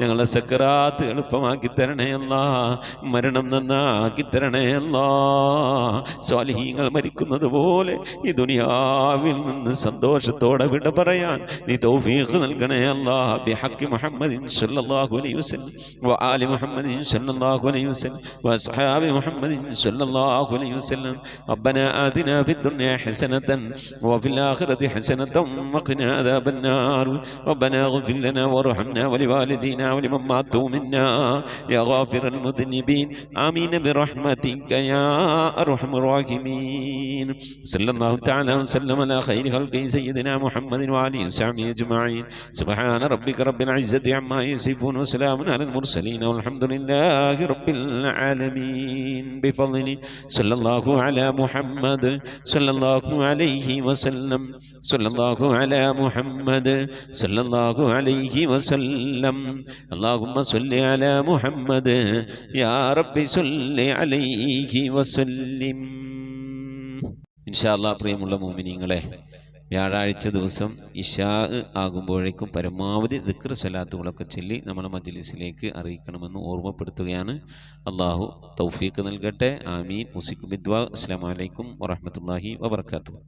C: ഞങ്ങളെ സക്കറാത്ത് എളുപ്പമാക്കി തരണേ മരണം നന്നാക്കി തരണേ സ്വാലിഹീങ്ങൾ മരിക്കുന്നത് പോലെ ഈ ദുനിയാവിൽ നിന്ന് സന്തോഷത്തോടെ വിട പറയാൻ നീ തൗഫീഖ് നൽകണേ ബിഹഖി മുഹമ്മദിൻ സല്ലല്ലാഹു അലൈഹി വസല്ലം وآل محمد صلى الله عليه وسلم وأصحاب محمد صلى الله عليه وسلم. ربنا آتنا في الدنيا حسنة وفي الآخرة حسنة وقنا عذاب النار. ربنا اغفر لنا وارحمنا ولوالدينا ولمن ماتوا منا يا غافر المذنبين. آمين برحمتك يا أرحم الراحمين. صلى الله تعالى وسلم على خير خلقه سيدنا محمد وآله وصحبه أجمعين. سبحان ربك رب العزة عما يصفون وسلام على المرسلين والحمد لله رب العالمين. بفضل صلى الله على محمد صلى الله عليه وسلم. صلى الله على محمد صلى الله عليه وسلم. اللهم صل على محمد يا رب صل عليه وسلم. إن شاء الله പ്രിയമുള്ള മുഅ്മിനീങ്ങളെ, വ്യാഴാഴ്ച ദിവസം ഇശാ ആകുമ്പോഴേക്കും പരമാവധി ദിക്ർ സ്വലാത്തുകളൊക്കെ ചൊല്ലി നമ്മുടെ മജ്ലിസിലേക്ക് അറിയിക്കണമെന്ന് ഓർമ്മപ്പെടുത്തുകയാണ്. അള്ളാഹു തൗഫീഖ് നൽകട്ടെ. ആമീൻ. മുസിക് ബിദ്വാ. അസ്സലാമു അലൈക്കും വറഹ്മത്തുള്ളാഹി വബറകാതുഹു.